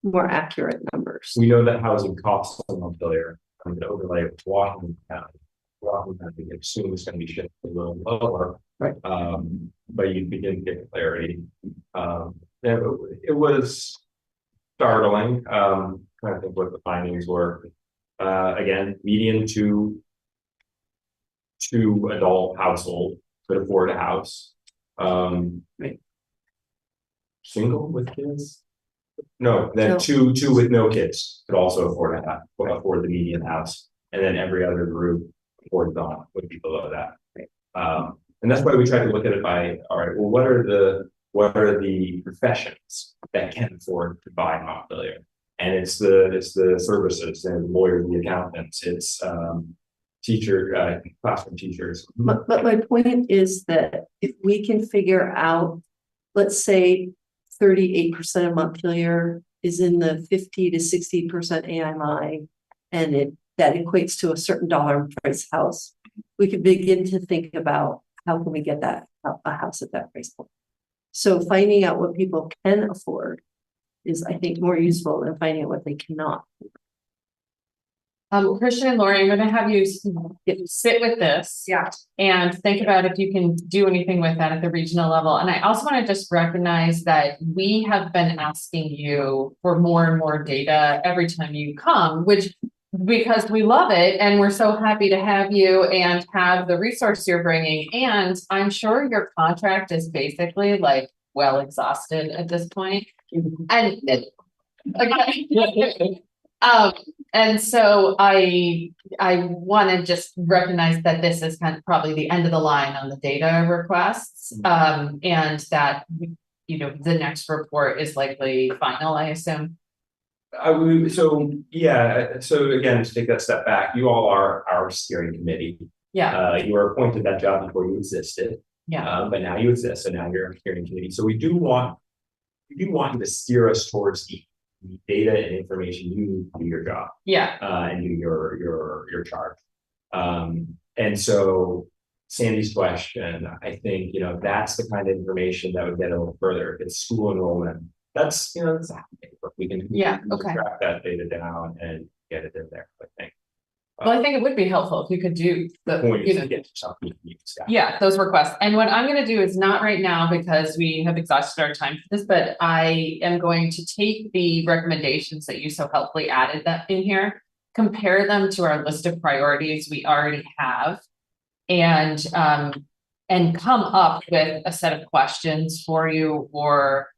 more accurate numbers. We know that housing costs in Montpelier. I'm going to overlay it with Washington County. Washington County, I assume it's going to be shifted a little lower. Right. But you begin to get clarity. It was startling. Trying to think what the findings were. Again, median two adult household could afford a house. Right. Single with kids? No, then two with no kids could also afford the median house, and then every other group affords on would be below that. Right. And that's why we tried to look at it by, all right, well, what are the professions that can afford to buy Montpelier? And it's the services and lawyers, the accountants, it's classroom teachers. But my point is that if we can figure out, let's say 38% of Montpelier is in the 50 to 60% AMI, and that equates to a certain dollar price house, we could begin to think about how can we get that a house at that price point. So finding out what people can afford is, I think, more useful than finding out what they cannot. Christian and Lori, I'm going to have you sit with this. Yeah. And think about if you can do anything with that at the regional level. And I also want to just recognize that we have been asking you for more and more data every time you come, which because we love it and we're so happy to have you and have the resource you're bringing. And I'm sure your contract is basically like well exhausted at this point. And okay. And so I want to just recognize that this is kind of probably the end of the line on the data requests, and that, you know, the next report is likely final, I assume. So again, to take that step back, you all are our steering committee. Yeah. You were appointed that job before you existed. Yeah. But now you exist, so now you're a steering committee. So we do want you to steer us towards the data and information you need to do your job. Yeah. And do your charge. And so Sandy's question, I think, you know, that's the kind of information that would get a little further. If it's school enrollment, that's, you know, that's happening. We can track that data down and get it in there, I think. Well, I think it would be helpful if you could do those requests. And what I'm going to do is not right now because we have exhausted our time for this, but I am going to take the recommendations that you so helpfully added that in here, compare them to our list of priorities we already have, and come up with a set of questions for you, or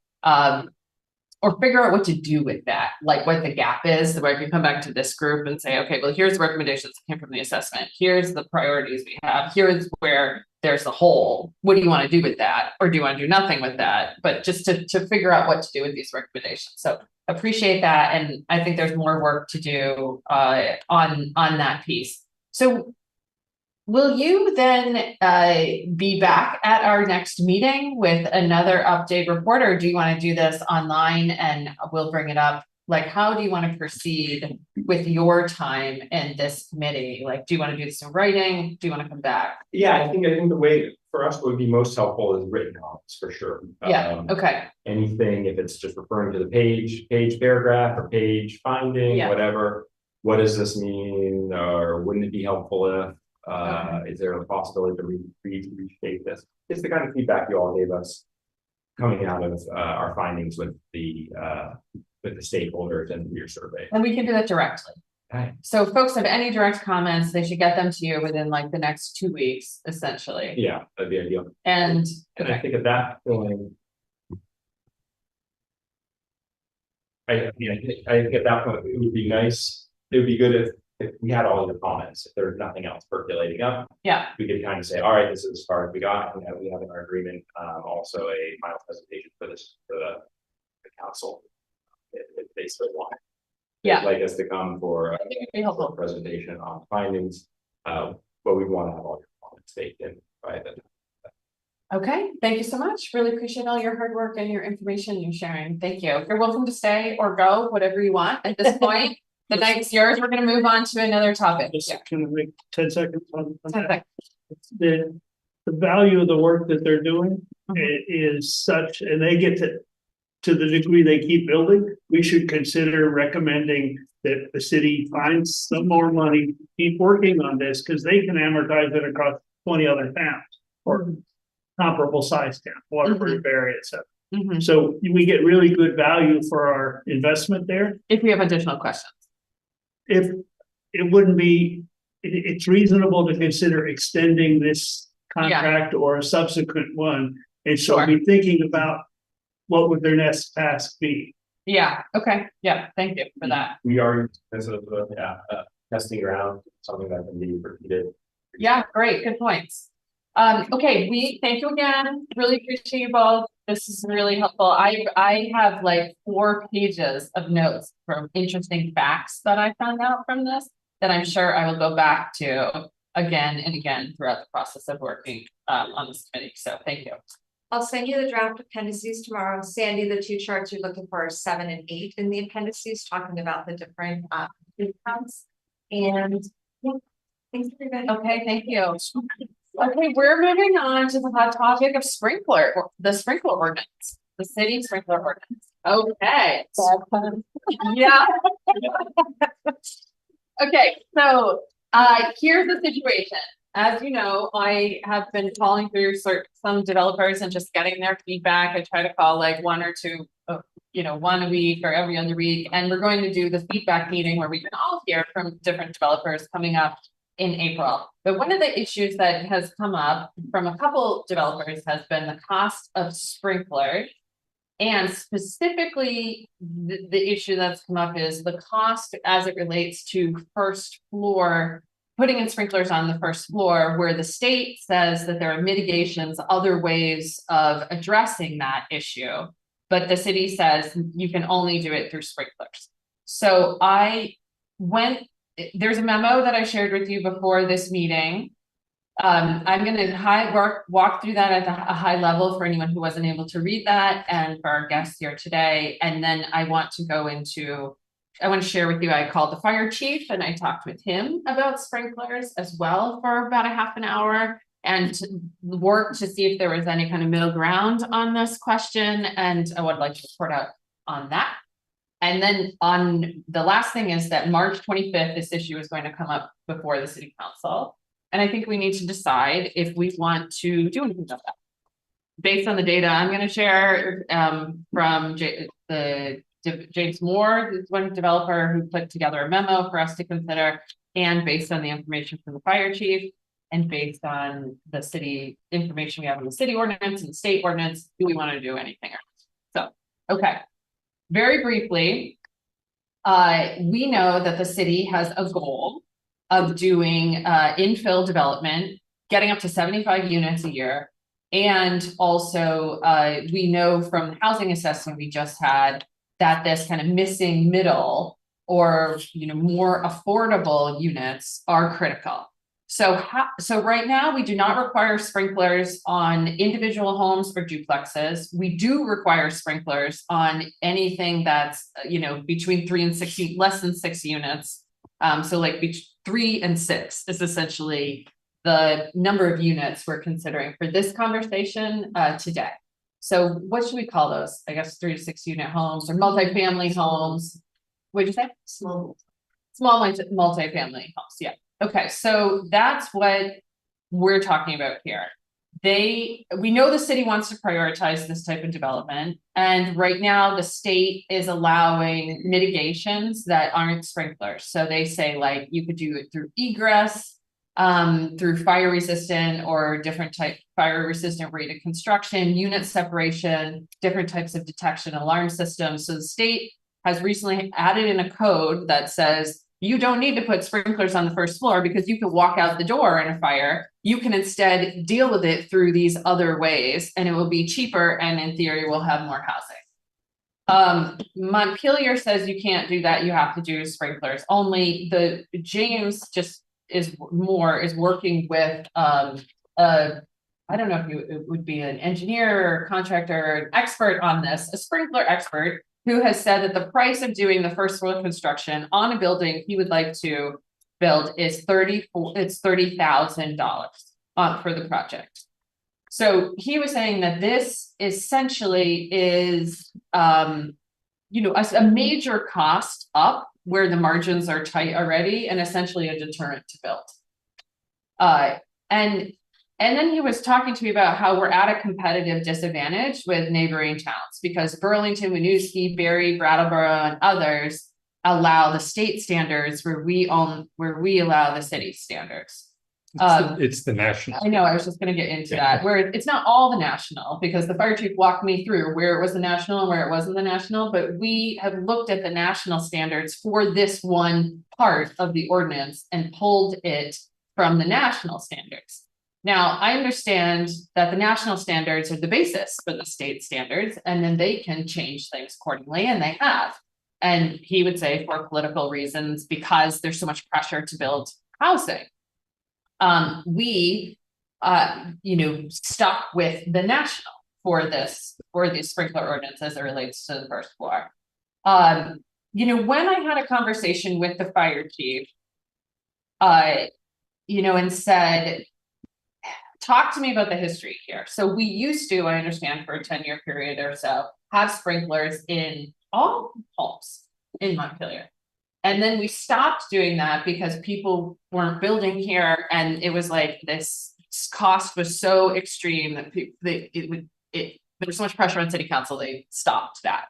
figure out what to do with that, like what the gap is, where I can come back to this group and say, okay, well, here's the recommendations that came from the assessment. Here's the priorities we have. Here's where there's a hole. What do you want to do with that? Or do you want to do nothing with that? But just to figure out what to do with these recommendations. So appreciate that. And I think there's more work to do on that piece. So will you then be back at our next meeting with another update report, or do you want to do this online and we'll bring it up? Like, how do you want to proceed with your time in this committee? Like, do you want to do this in writing? Do you want to come back? Yeah, I think the way for us would be most helpful is written comments for sure. Yeah. Okay. Anything, if it's just referring to the page paragraph or page finding, whatever. What does this mean? Or wouldn't it be helpful if? Is there a possibility to reshape this? It's the kind of feedback you all gave us coming out of our findings with the stakeholders and your survey. And we can do that directly. Okay. So if folks have any direct comments, they should get them to you within like the next 2 weeks, essentially. Yeah, that'd be ideal. And I think at that point, I think at that point, it would be nice, it would be good if we had all your comments, if there's nothing else percolating up. Yeah, We could kind of say, all right, this is as far as we got, and we have in our agreement, also a final presentation for this, for the council. If they still want. Yeah. They'd like us to come for I think it'd be helpful. a presentation on findings, but we want to have all your comments baked in by the. Okay, thank you so much. Really appreciate all your hard work and your information you're sharing. Thank you. You're welcome to stay or go, whatever you want. At this point, the night's yours. We're gonna move on to another topic. Just can I make 10 seconds on 10 that? seconds. The value of the work that they're doing is such, and they get to the degree they keep building, we should consider recommending that the city finds some more money, keep working on this, because they can amortize it across 20 other towns or comparable size town, Waterbury, Barry, etc. So we get really good value for our investment there. If we have additional questions. If it wouldn't be, it's reasonable to consider extending this contract or a subsequent one. And so Sure. be thinking about what would their next task be. Yeah, okay, yeah, thank you for that. We are, as a, testing ground, something that can be repeated. Yeah, great, good points. Okay, we thank you again. Really appreciate you both. This is really helpful. I have like 4 pages of notes from interesting facts that I found out from this that I'm sure I will go back to again and again throughout the process of working on this committee. So thank you. I'll send you the draft appendices tomorrow. Sandy, the 2 charts you're looking for are 7 and 8 in the appendices, talking about the different incomes. And yeah, thanks everybody. Okay, thank you. Okay, we're moving on to the hot topic of the sprinkler ordinance, the city sprinkler ordinance. Okay. Yeah. Okay, so here's the situation. As you know, I have been calling through some developers and just getting their feedback. I try to call like 1 or 2, 1 a week or every other week. And we're going to do the feedback meeting where we can all hear from different developers coming up in April. But one of the issues that has come up from a couple developers has been the cost of sprinklers. And specifically, the issue that's come up is the cost as it relates to first floor, putting in sprinklers on the first floor, where the state says that there are mitigations, other ways of addressing that issue. But the city says you can only do it through sprinklers. So there's a memo that I shared with you before this meeting. I'm going to walk through that at a high level for anyone who wasn't able to read that and for our guests here today. And then I want to share with you, I called the fire chief and I talked with him about sprinklers as well for about a half an hour and worked to see if there was any kind of middle ground on this question. And I would like to report out on that. And then on the last thing is that March 25th, this issue is going to come up before the city council. And I think we need to decide if we want to do anything about that. Based on the data I'm going to share from James Moore, is one developer who put together a memo for us to consider, and based on the information from the fire chief, and based on the city information we have in the city ordinance and the state ordinance, do we want to do anything else? So, okay. Very briefly, we know that the city has a goal of doing infill development, getting up to 75 units a year. And also, we know from the housing assessment we just had that this kind of missing middle or more affordable units are critical. So right now we do not require sprinklers on individual homes or duplexes. We do require sprinklers on anything that's between 3 and 6, less than 6 units. So like between 3 and 6 is essentially the number of units we're considering for this conversation today. So what should we call those? I guess 3 to 6 unit homes or multifamily homes. What'd you say? Small multifamily homes. Yeah. Okay. So that's what we're talking about here. We know the city wants to prioritize this type of development. And right now the state is allowing mitigations that aren't sprinklers. So they say like you could do it through egress, through fire resistant or different type fire resistant rated construction, unit separation, different types of detection alarm systems. So the state has recently added in a code that says you don't need to put sprinklers on the first floor because you can walk out the door in a fire. You can instead deal with it through these other ways, and it will be cheaper, and in theory will have more housing. Montpelier says you can't do that, you have to do sprinklers. Only the James just is working with I don't know if it would be an engineer or contractor or an expert on this, a sprinkler expert who has said that the price of doing the first floor construction on a building he would like to build is $30,000 for the project. So he was saying that this essentially is, you know, a major cost up where the margins are tight already, and essentially a deterrent to build. And then he was talking to me about how we're at a competitive disadvantage with neighboring towns because Burlington, Winooski, Barry, Brattleboro, and others allow the state standards where we allow the city standards. It's the national. I know, I was just going to get into that, where it's not all the national, because the fire chief walked me through where it was the national and where it wasn't the national, but we have looked at the national standards for this one part of the ordinance and pulled it from the national standards. Now, I understand that the national standards are the basis for the state standards, and then they can change things accordingly, and they have. And he would say for political reasons, because there's so much pressure to build housing. We stuck with the national for the sprinkler ordinance as it relates to the first floor. When I had a conversation with the fire chief, and said, talk to me about the history here. So we used to, I understand, for a 10-year period or so, have sprinklers in all homes in Montpelier. And then we stopped doing that because people weren't building here, and it was like this cost was so extreme that there was so much pressure on city council, they stopped that.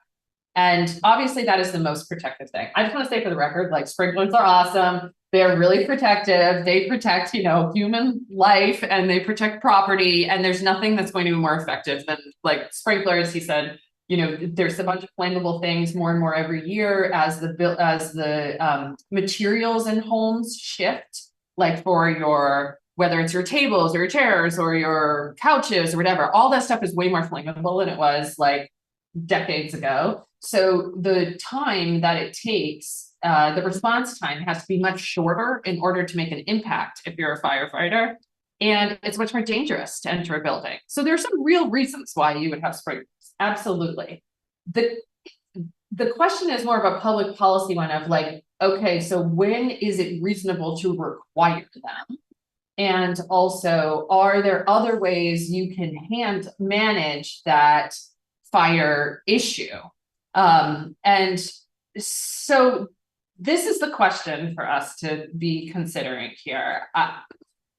And obviously that is the most protective thing. I just want to say for the record, like, sprinklers are awesome. They're really protective. They protect, human life, and they protect property. And there's nothing that's going to be more effective than like sprinklers. He said, there's a bunch of flammable things more and more every year as the materials in homes shift, like for whether it's your tables or your chairs or your couches or whatever, all that stuff is way more flammable than it was like decades ago. So the time that it takes, the response time has to be much shorter in order to make an impact if you're a firefighter. And it's much more dangerous to enter a building. So there's some real reasons why you would have sprinklers. Absolutely. The question is more of a public policy one of like, okay, so when is it reasonable to require them? And also, are there other ways you can manage that fire issue? And so this is the question for us to be considering here.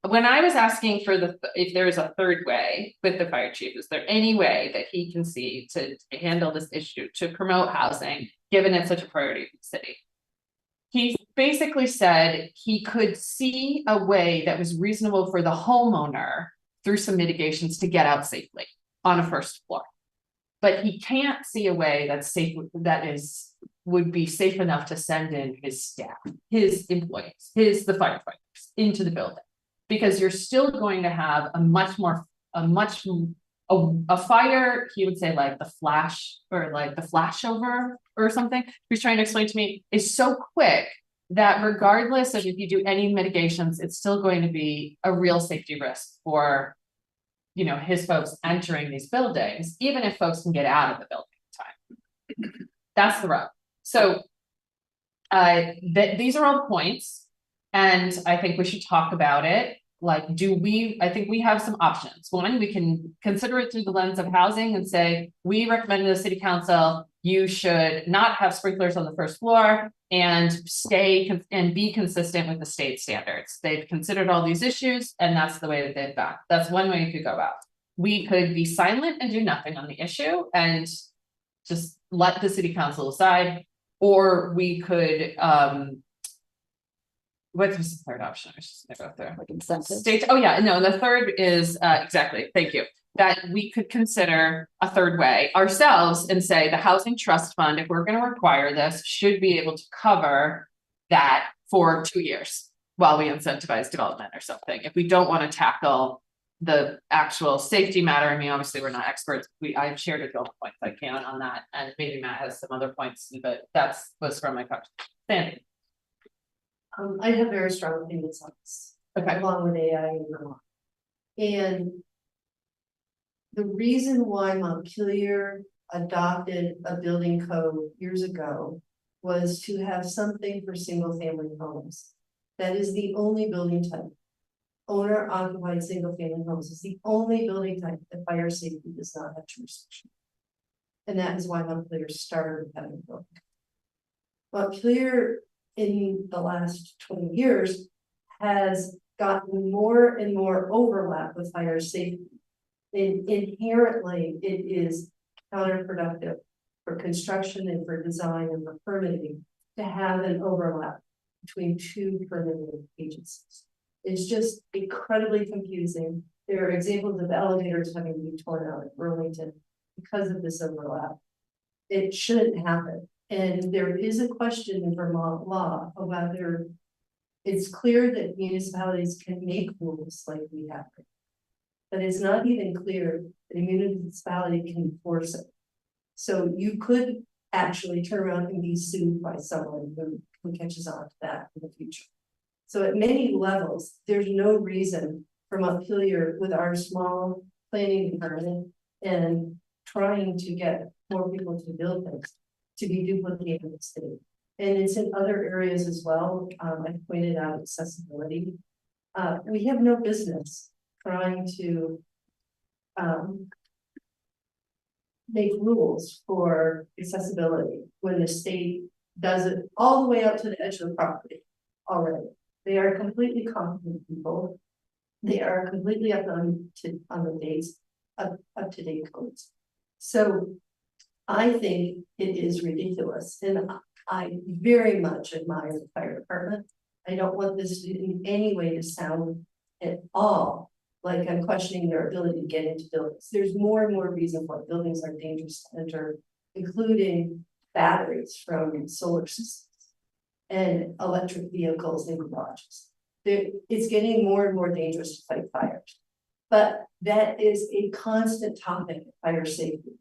When I was asking for if there is a third way with the fire chief, is there any way that he can see to handle this issue, to promote housing, given it's such a priority for the city? He basically said he could see a way that was reasonable for the homeowner through some mitigations to get out safely on a first floor. But he can't see a way that's safe, would be safe enough to send in his staff, his employees, the firefighters into the building, because you're still going to have a fire, he would say, like the flash or like the flashover or something. He's trying to explain to me is so quick that regardless of if you do any mitigations, it's still going to be a real safety risk for his folks entering these buildings, even if folks can get out of the building in time. That's the rub. So these are all points, and I think we should talk about it. Like, I think we have some options. One, we can consider it through the lens of housing and say, we recommend to the city council, you should not have sprinklers on the first floor and be consistent with the state standards. They've considered all these issues, and that's the way that they've gone. That's one way you could go about. We could be silent and do nothing on the issue and just let the city council decide, or we could, what's the third option? I was just gonna go there. Like incentives. The third is, exactly, thank you. that we could consider a third way ourselves and say the housing trust fund, if we're gonna require this, should be able to cover that for 2 years while we incentivize development or something. If we don't want to tackle the actual safety matter, I mean, obviously, we're not experts. I've shared a couple points I can on that, and maybe Matt has some other points, but was from my question. Sandy. I have very strong opinions on this. Okay. Along with AI and Vermont. And the reason why Montpelier adopted a building code years ago was to have something for single family homes. That is the only building type. Owner occupied single family homes is the only building type that fire safety does not have jurisdiction. And that is why Montpelier started having building. Montpelier in the last 20 years has gotten more and more overlap with fire safety. And inherently, it is counterproductive for construction and for design and for permitting to have an overlap between two permitting agencies. It's just incredibly confusing. There are examples of elevators having to be torn out in Burlington because of this overlap. It shouldn't happen. And there is a question in Vermont law of whether it's clear that municipalities can make rules like we have. But it's not even clear that a municipality can enforce it. So you could actually turn around and be sued by someone who catches on to that in the future. So at many levels, there's no reason for Montpelier with our small planning department and trying to get more people to build things to be duplicated in the state. And it's in other areas as well. I pointed out accessibility. We have no business trying to make rules for accessibility when the state does it all the way out to the edge of the property already. They are completely competent people. They are completely up on the dates, up to date codes. So I think it is ridiculous, and I very much admire the fire department. I don't want this in any way to sound at all like I'm questioning their ability to get into buildings. There's more and more reason why buildings are dangerous to enter, including batteries from solar systems and electric vehicles in garages. It's getting more and more dangerous to fight fires. But that is a constant topic of fire safety.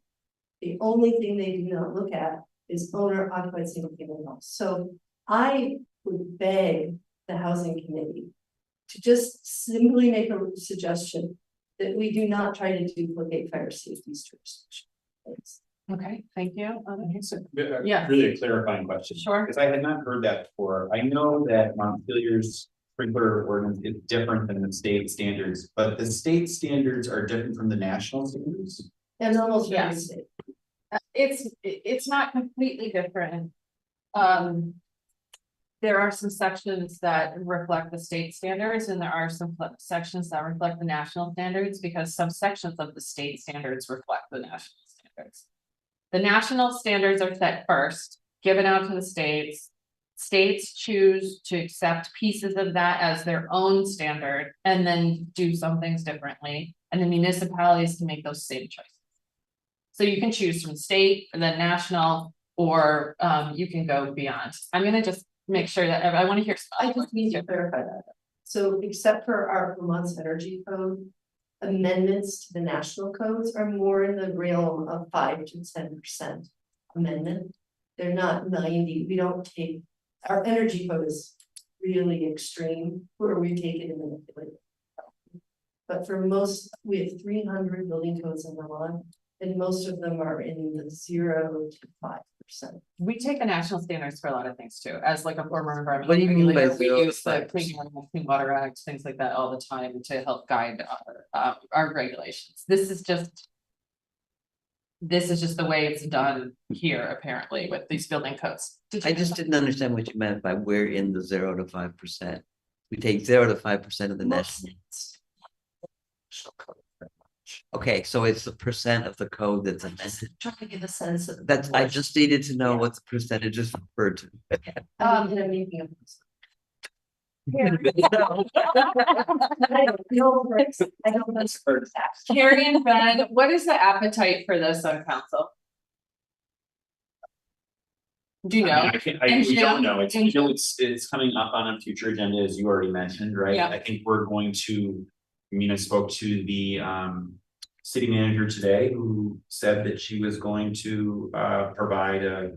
The only thing they do not look at is owner occupied single family homes. So I would beg the housing committee to just simply make a suggestion that we do not try to duplicate fire safety jurisdiction. Thanks. Okay, thank you. Yeah. Really a clarifying question. Sure. Because I had not heard that before. I know that Montpelier's sprinkler ordinance is different than the state standards, but the state standards are different from the national standards. And almost every Yes. state. It's not completely different. There are some sections that reflect the state standards, and there are some sections that reflect the national standards, because some sections of the state standards reflect the national standards. The national standards are set first, given out to the states. States choose to accept pieces of that as their own standard and then do some things differently. And the municipalities can make those same choices. So you can choose from state and then national, or you can go beyond. I'm gonna just make sure that I want to hear. I just need to clarify that. So except for our Vermont's energy code, amendments to the national codes are more in the realm of 5 to 10% amendment. They're not 90. We don't take, our energy code is really extreme where we take it and manipulate it. But for most, we have 300 building codes in Vermont, and most of them are in the 0 to 5%. We take the national standards for a lot of things too, as like a former environmental. What do you mean by regulator, 0 we to use the 5%? Clean Air and Clean Water Act, things like that all the time to help guide our regulations. This is just the way it's done here, apparently, with these building codes. I just didn't understand what you meant by we're in the 0 to 5%. We take 0 to 5% of the national. Okay, so it's the percent of the code that's amended. Trying to get a sense of. That's, I just needed to know what the percentage is referred to. I'm making a Carrie and Ben, what is the appetite for this on council? Do you know? I can't, And we don't Jim? know, it's, And you know, it's coming up on a future agenda, as you already mentioned, right? Yeah. I think we're going to, I mean, I spoke to the city manager today, who said that she was going to provide a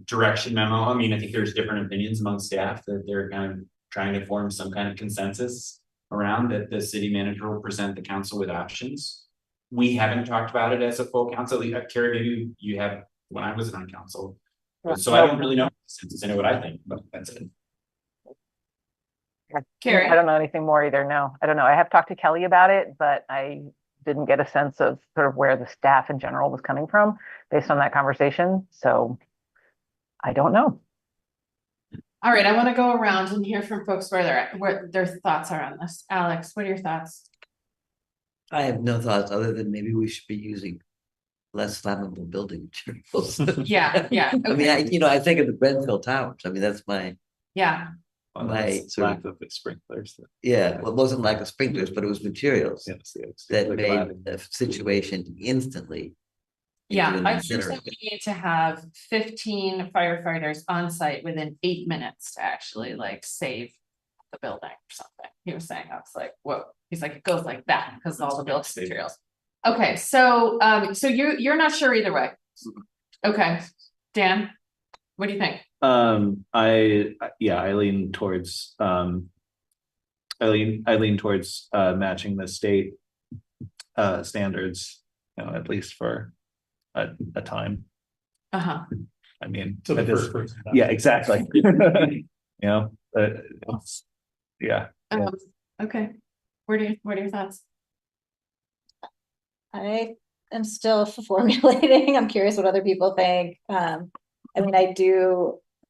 direction memo. I mean, I think there's different opinions among staff that they're kind of trying to form some kind of consensus around, that the city manager will present the council with options. We haven't talked about it as a full council. Carrie, maybe you have, when I was on council. But so I don't really know consensus. I know what I think, but that's it. Carrie? I don't know anything more either. No, I don't know. I have talked to Kelly about it, but I didn't get a sense of sort of where the staff in general was coming from based on that conversation. So I don't know. All right, I want to go around and hear from folks where they're at, what their thoughts are on this. Alex, what are your thoughts? I have no thoughts other than maybe we should be using less flammable building materials. Yeah, yeah. I mean, I think of the Grenfell Towers. I mean, that's my, Yeah. Lack of sprinklers. yeah, well, it wasn't lack of sprinklers, but it was materials that Like made cladding. the situation instantly. Yeah, into an I think that incinerator. we need to have 15 firefighters on site within 8 minutes to actually like save the building or something. He was saying, I was like, whoa, he's like, it goes like that because of all the building materials. Okay, so so you're not sure either way. Okay, Dan, what do you think? I lean towards I lean towards matching the state standards, at least for a time. Uh-huh. I mean, So the at this- first person. yeah, exactly. Yeah. Okay, what are your thoughts? I am still formulating. I'm curious what other people think. I mean, I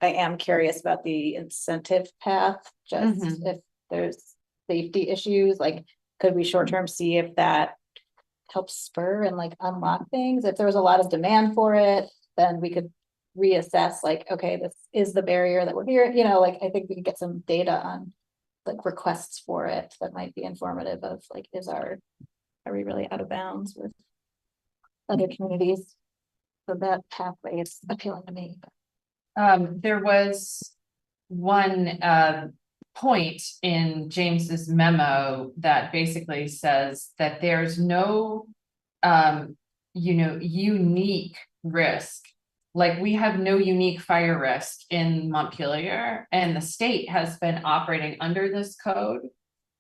am curious about the incentive path, just if there's safety issues, like, could we short-term see if that helps spur and like unlock things? If there was a lot of demand for it, then we could reassess, like, okay, this is the barrier that we're here, like, I think we could get some data on like requests for it that might be informative of like, are we really out of bounds with other communities? So that pathway is appealing to me. There was one point in James's memo that basically says that there's no unique risk. Like, we have no unique fire risk in Montpelier, and the state has been operating under this code.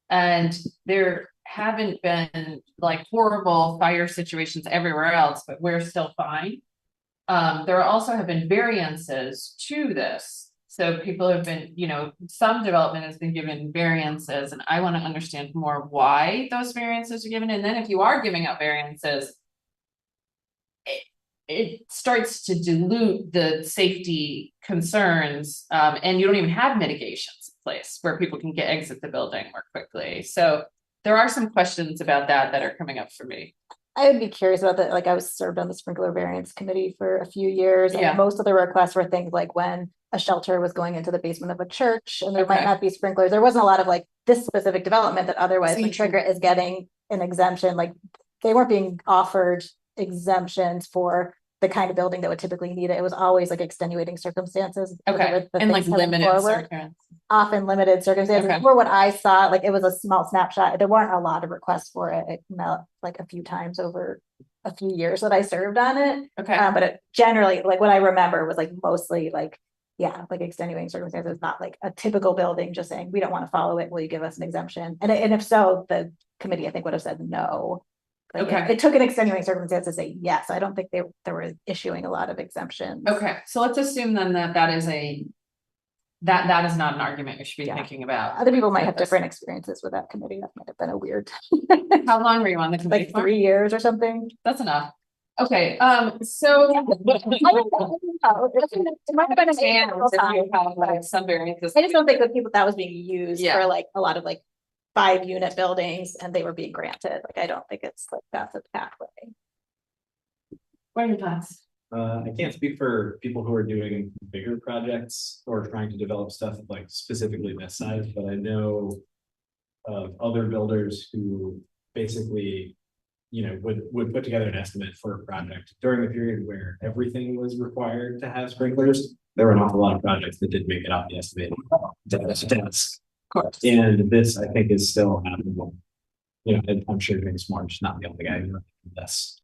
And there haven't been like horrible fire situations everywhere else, but we're still fine. There also have been variances to this. So people have been, some development has been given variances, and I want to understand more why those variances are given. And then if you are giving out variances, it starts to dilute the safety concerns, and you don't even have mitigations in place where people can exit the building more quickly. So there are some questions about that are coming up for me. I would be curious about that. Like, I was served on the sprinkler variance committee for a few years, and Yeah. most of the requests were things like when a shelter was going into the basement of a church and there might Okay. not be sprinklers. There wasn't a lot of like this specific development that otherwise So would trigger is getting an exemption. Like, they weren't being offered exemptions for the kind of building that would typically need it. It was always like extenuating circumstances. Okay, the and like things coming limited forward. circumstances. Often limited circumstances. Okay. For what I saw, like, it was a small snapshot. There weren't a lot of requests for it. It met like a few times over a few years that I served on it. Okay. But it generally, like, what I remember was like mostly like, yeah, like extenuating circumstances, not like a typical building just saying, we don't want to follow it. Will you give us an exemption? And if so, the committee, I think, would have said no. Like, Okay. it took an extenuating circumstance to say yes. I don't think they were issuing a lot of exemptions. Okay, so let's assume then that is that is not an argument we should be Yeah. thinking about. Other people might have different experiences with that committee. That might have been a weird, How long were you on the committee like for? 3 years or something. That's enough. Okay, so. It might have been a Stands if you have like some variances. I just don't think that was being used Yeah. for like a lot of like 5-unit buildings and they were being granted. Like, I don't think it's like that's a pathway. What are your thoughts? I can't speak for people who are doing bigger projects or trying to develop stuff like specifically this size, but I know of other builders who basically, would put together an estimate for a project during the period where everything was required to have sprinklers. There were an awful lot of projects that didn't make it out the estimate. Of course. And this, I think, is still happening. I'm sure James March not the only guy who this.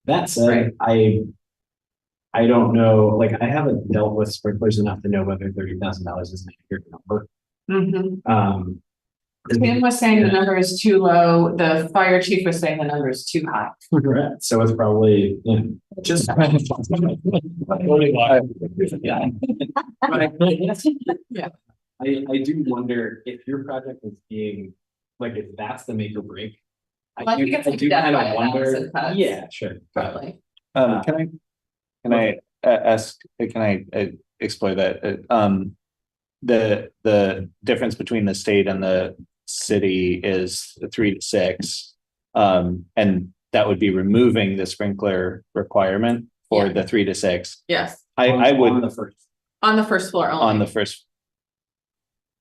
That said, I don't know, like, I haven't dealt with sprinklers enough to know whether $30,000 is an accurate number. Tim was saying the number is too low, the fire chief was saying the number is too high. Correct. So it's probably, just. Yeah. I do wonder if your project is being, like, if that's the make or break. Well, I think it's I like do death kind by of wonder, analysis cuts. yeah, sure. Probably. Can I ask, can I explore that? The difference between the state and the city is 3 to 6. And that would be removing the sprinkler requirement for the 3 to 6. Yes, I would On the first. on the first floor only. on the first.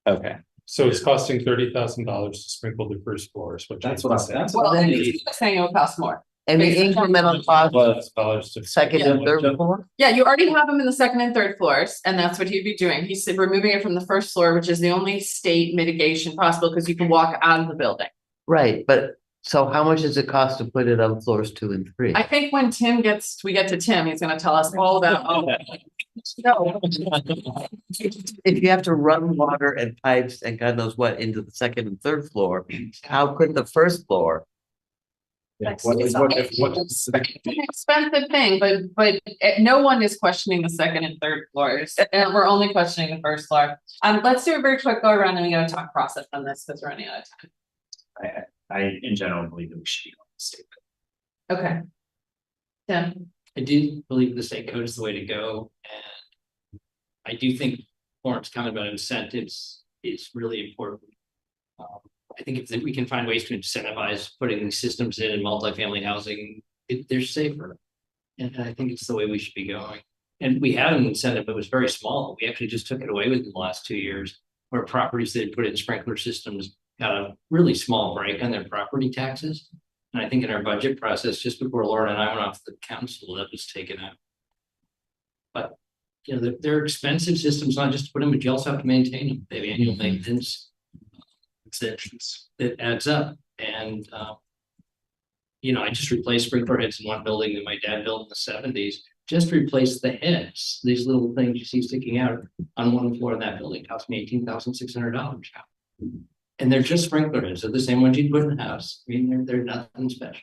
Okay. So it's costing $30,000 to sprinkle the first floors, which. That's what that's. Well, what I he need. was saying it would cost more. And the incremental cost, Dollars to. second and third floor? Yeah, you already have them in the second and third floors, and that's what he'd be doing. He said removing it from the first floor, which is the only state mitigation possible, because you can walk out of the building. Right, but so how much does it cost to put it on floors 2 and 3? I think when we get to Tim, he's gonna tell us all about, No. If you have to run water and pipes and God knows what into the second and third floor, how could the first floor? Yeah, It's what is it's an expensive thing, but no one is questioning the second and third floors, and we're only questioning the first floor. Let's do a very quick go around and we gotta talk process on this, because we're running out of time. I in general believe that we should be on the state. Okay. Tim, I do believe the state code is the way to go, and I do think Lauren's comment about incentives is really important. I think if we can find ways to incentivize putting these systems in multifamily housing, they're safer. And I think it's the way we should be going. And we had an incentive, but it was very small. We actually just took it away within the last 2 years, where properties that had put in sprinkler systems got a really small break on their property taxes. And I think in our budget process, just before Lauren and I went off the council, that was taken out. But they're expensive systems, not just to put them, but you also have to maintain them. They have annual maintenance. It adds up. And I just replaced sprinkler heads in one building that my dad built in the 70s. Just replaced the heads. These little things you see sticking out on one floor in that building cost me $18,600. And they're just sprinkler heads. They're the same ones you'd put in the house. I mean, they're nothing special.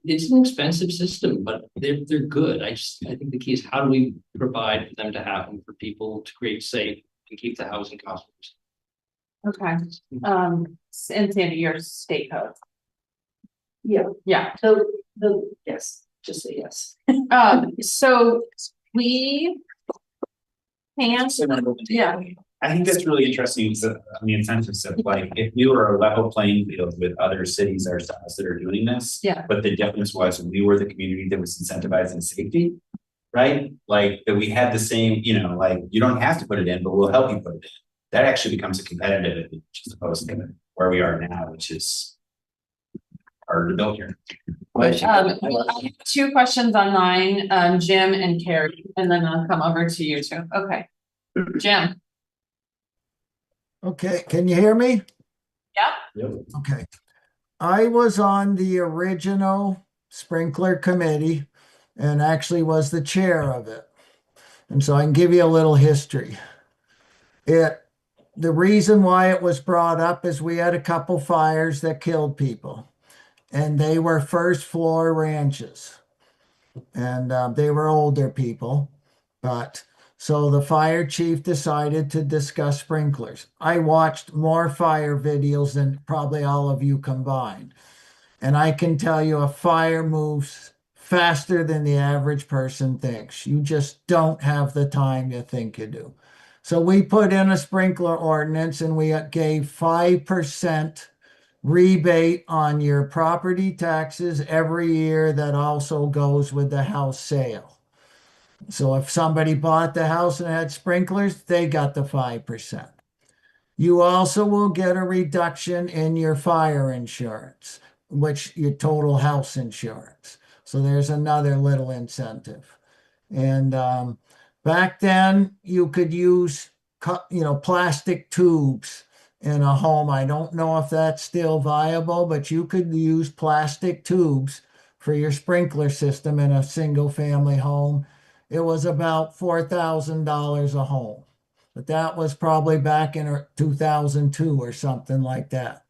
It's an expensive system, but they're good. I think the key is how do we provide for them to happen for people to create safe and keep the housing costs. okay, and Sandy, your state code. Yeah. So, yes, just say yes. So we can, yeah, I think that's really interesting, on the incentives of, like, if you were a level playing field with other cities ourselves that are doing this. Yeah. But the difference was we were the community that was incentivizing safety, right? Like, that we had the same, like, you don't have to put it in, but we'll help you put it in. That actually becomes a competitive advantage as opposed to where we are now, which is hard to build here. I have 2 questions online, Jim and Carrie, and then I'll come over to you too. Okay. Jim. Okay, can you hear me? Yeah. Okay. I was on the original sprinkler committee and actually was the chair of it. And so I can give you a little history. The reason why it was brought up is we had a couple fires that killed people, and they were first floor ranches, and they were older people. But so the fire chief decided to discuss sprinklers. I watched more fire videos than probably all of you combined. And I can tell you a fire moves faster than the average person thinks. You just don't have the time you think you do. So we put in a sprinkler ordinance and we gave 5% rebate on your property taxes every year that also goes with the house sale. So if somebody bought the house and had sprinklers, they got the 5%. You also will get a reduction in your fire insurance, which your total house insurance. So there's another little incentive. And back then, you could use, plastic tubes in a home. I don't know if that's still viable, but you could use plastic tubes for your sprinkler system in a single family home. It was about $4,000 a home. But that was probably back in 2002 or something like that.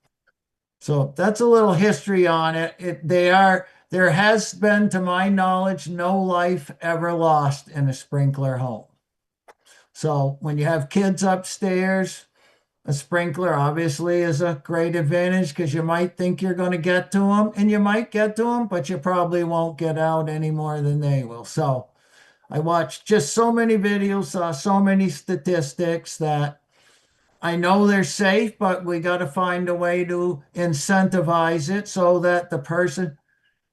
So that's a little history on it. There has been, to my knowledge, no life ever lost in a sprinkler home. So when you have kids upstairs, a sprinkler obviously is a great advantage because you might think you're going to get to them, and you might get to them, but you probably won't get out any more than they will. So I watched just so many videos, saw so many statistics that I know they're safe, but we got to find a way to incentivize it so that the person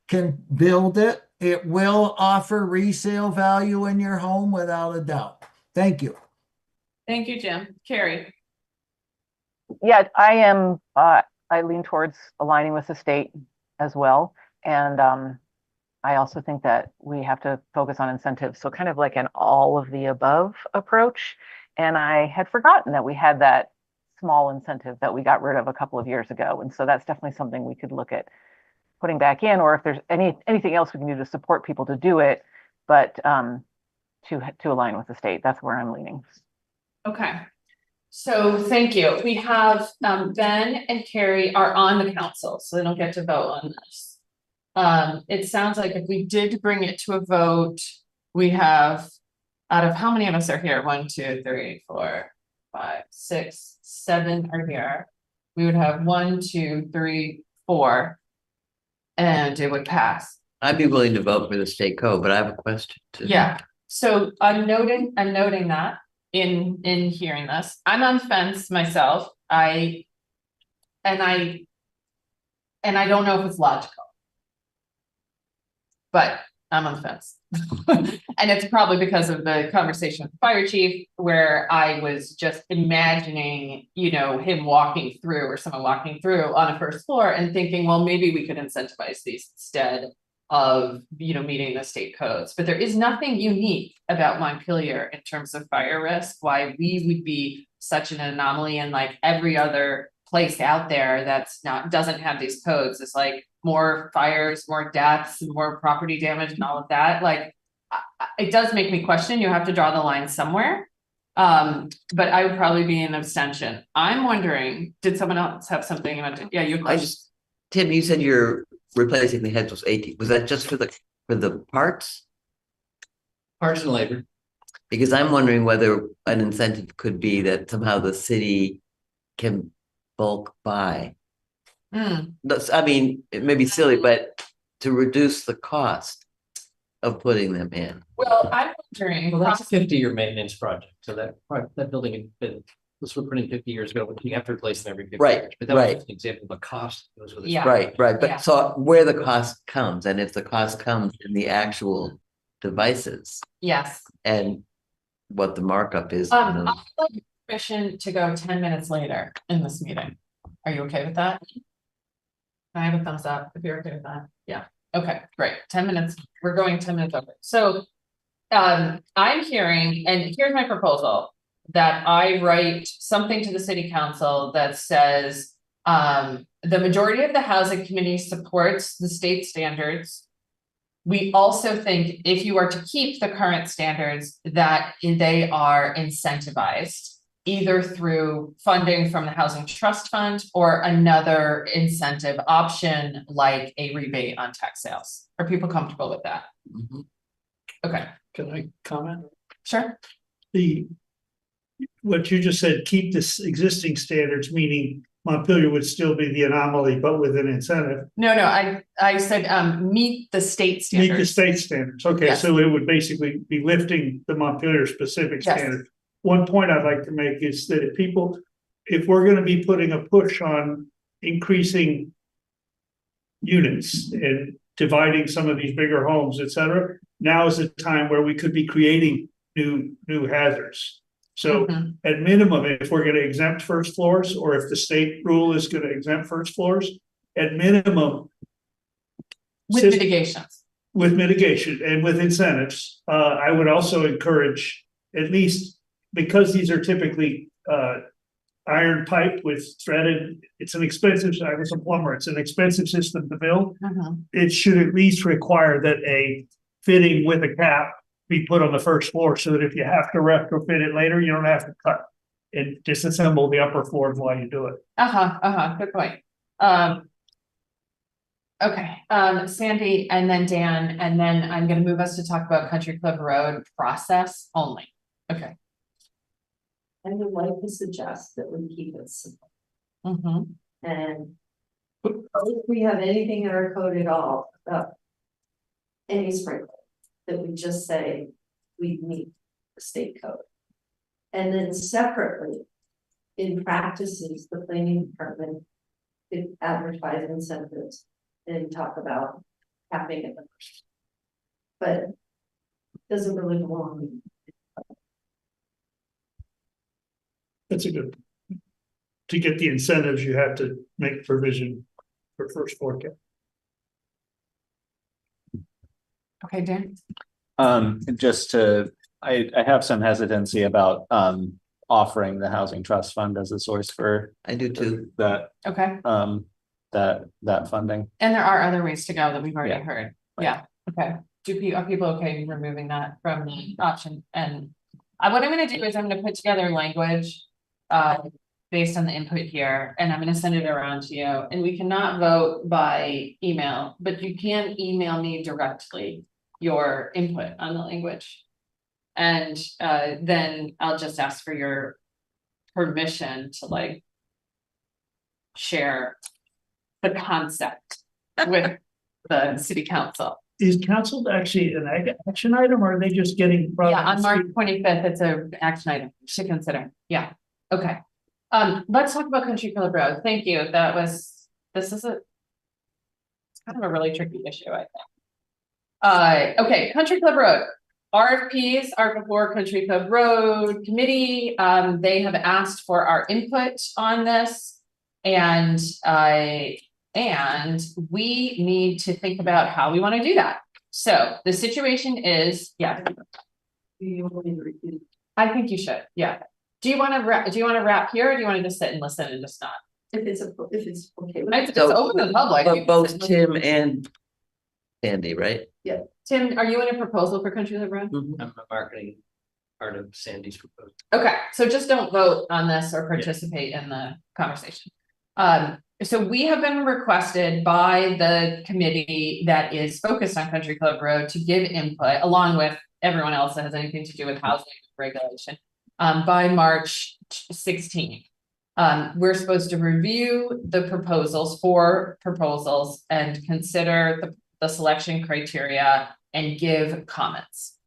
can build it. It will offer resale value in your home without a doubt. Thank you. Thank you, Jim. Carrie. Yeah, I lean towards aligning with the state as well. And I also think that we have to focus on incentives. So kind of like an all of the above approach. And I had forgotten that we had that small incentive that we got rid of a couple of years ago. And so that's definitely something we could look at putting back in, or if there's anything else we can do to support people to do it, but to align with the state. That's where I'm leaning. Okay. So thank you. We have Ben and Carrie are on the council, so they don't get to vote on this. It sounds like if we did bring it to a vote, we have, out of how many of us are here? 1, 2, 3, 4, 5, 6, 7 are here. We would have 1, 2, 3, 4, and it would pass. I'd be willing to vote for the state code, but I have a question too. Yeah. So I'm noting that in hearing this, I'm on the fence myself. I don't know if it's logical, but I'm on the fence. And it's probably because of the conversation with the fire chief, where I was just imagining, him walking through, or someone walking through on a first floor and thinking, well, maybe we could incentivize these instead of, meeting the state codes. But there is nothing unique about Montpelier in terms of fire risk, why we would be such an anomaly, and like every other place out there doesn't have these codes. It's like more fires, more deaths, more property damage and all of that. Like, it does make me question. You have to draw the line somewhere. But I would probably be an abstention. I'm wondering, did someone else have something about it? Yeah, Tim, you said you're replacing the heads was 18. Was that just for the parts? Parts and labor. Because I'm wondering whether an incentive could be that somehow the city can bulk buy. I mean, it may be silly, but to reduce the cost of putting them in. Well, I'm wondering. Well, that's a 50-year maintenance project. So that building had been, this was put in 50 years ago, but you have to replace them every 50 years. But that was just an example of the cost. Right. But so where the cost comes, and if the cost comes in the actual devices. Yes. And what the markup is. I'd like permission to go 10 minutes later in this meeting. Are you okay with that? I have a thumbs up if you're okay with that. Yeah. Okay, great. 10 minutes. We're going 10 minutes over. So I'm hearing, and here's my proposal, that I write something to the city council that says the majority of the housing committee supports the state standards. We also think if you are to keep the current standards, that they are incentivized either through funding from the Housing Trust Fund or another incentive option like a rebate on tax sales. Are people comfortable with that? Mm-hmm. Okay. Can I comment? Sure. What you just said, keep this existing standards, meaning Montpelier would still be the anomaly, but with an incentive. No, I said meet the state standards. Meet the state standards. Okay, yes. So it would basically be lifting the Montpelier specific standard. One point I'd like to make is that if we're going to be putting a push on increasing units and dividing some of these bigger homes, et cetera, now is the time where we could be creating new hazards. So at minimum, if we're gonna exempt first floors, or if the state rule is gonna exempt first floors, at minimum. With mitigations. With mitigation and with incentives, I would also encourage, at least, because these are typically, iron pipe with threaded, it's an expensive, I was a plumber, it's an expensive system to build. It should at least require that a fitting with a cap be put on the first floor, so that if you have to retrofit it later, you don't have to cut and disassemble the upper floors while you do it. Good point. Okay, Sandy and then Dan, and then I'm gonna move us to talk about Country Club Road process only. Okay. I would like to suggest that we keep it simple. And if we have anything in our code at all about any sprinkler, that we just say we meet the state code. And then separately, in practices, the planning department could advertise incentives and talk about capping it. But it doesn't really belong. That's a good. To get the incentives, you have to make provision for first floor cap. Okay, Dan. Just to, I have some hesitancy about offering the housing trust fund as a source for. I do too. That Okay. That funding. And there are other ways to go that we've already Yeah. heard. Yeah, okay. Are people okay removing that from the option? And what I'm gonna do is I'm gonna put together language based on the input here, and I'm gonna send it around to you. And we cannot vote by email, but you can email me directly your input on the language. And then I'll just ask for your permission to like share the concept with the city council. Is council actually an action item, or are they just getting? Yeah, on March 25th, it's an action item to consider. Yeah, okay. Let's talk about Country Club Road. Thank you. It's kind of a really tricky issue, I think. Okay, Country Club Road. RFPs are before Country Club Road Committee. They have asked for our input on this. And we need to think about how we want to do that. So the situation is, yeah. I think you should, yeah. Do you want to wrap here, or do you want to just sit and listen and just not? If it's okay. It's open to the public. But both Tim and Sandy, right? Yeah. Tim, are you in a proposal for Country Club Road? I'm a marketing part of Sandy's proposal. Okay, so just don't vote on this or participate in the conversation. So we have been requested by the committee that is focused on Country Club Road to give input, along with everyone else that has anything to do with housing regulation, by March 16th. We're supposed to review the proposals and consider the selection criteria and give comments.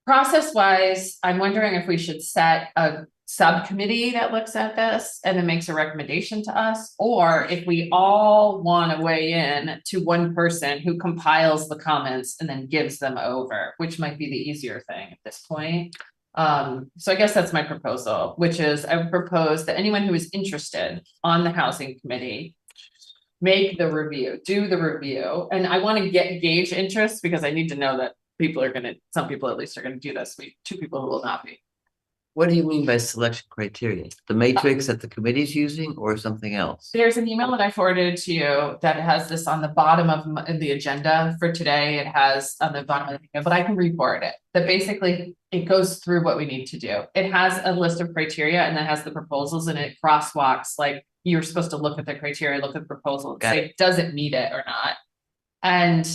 Process-wise, I'm wondering if we should set a subcommittee that looks at this and then makes a recommendation to us, or if we all want to weigh in to one person who compiles the comments and then gives them over, which might be the easier thing at this point. So I guess that's my proposal, which is I would propose that anyone who is interested on the housing committee make the review, do the review. And I want to gauge interest, because I need to know that some people at least are going to do this. Two people who will not be. What do you mean by selection criteria? The matrix that the committee's using, or something else? There's an email that I forwarded to you that has this on the bottom of the agenda for today. It has on the bottom of the email, but I can re-forward it. That basically it goes through what we need to do. It has a list of criteria and then has the proposals, and it crosswalks, like you're supposed to look at the criteria, look at the proposal, and say, does it meet it or not? And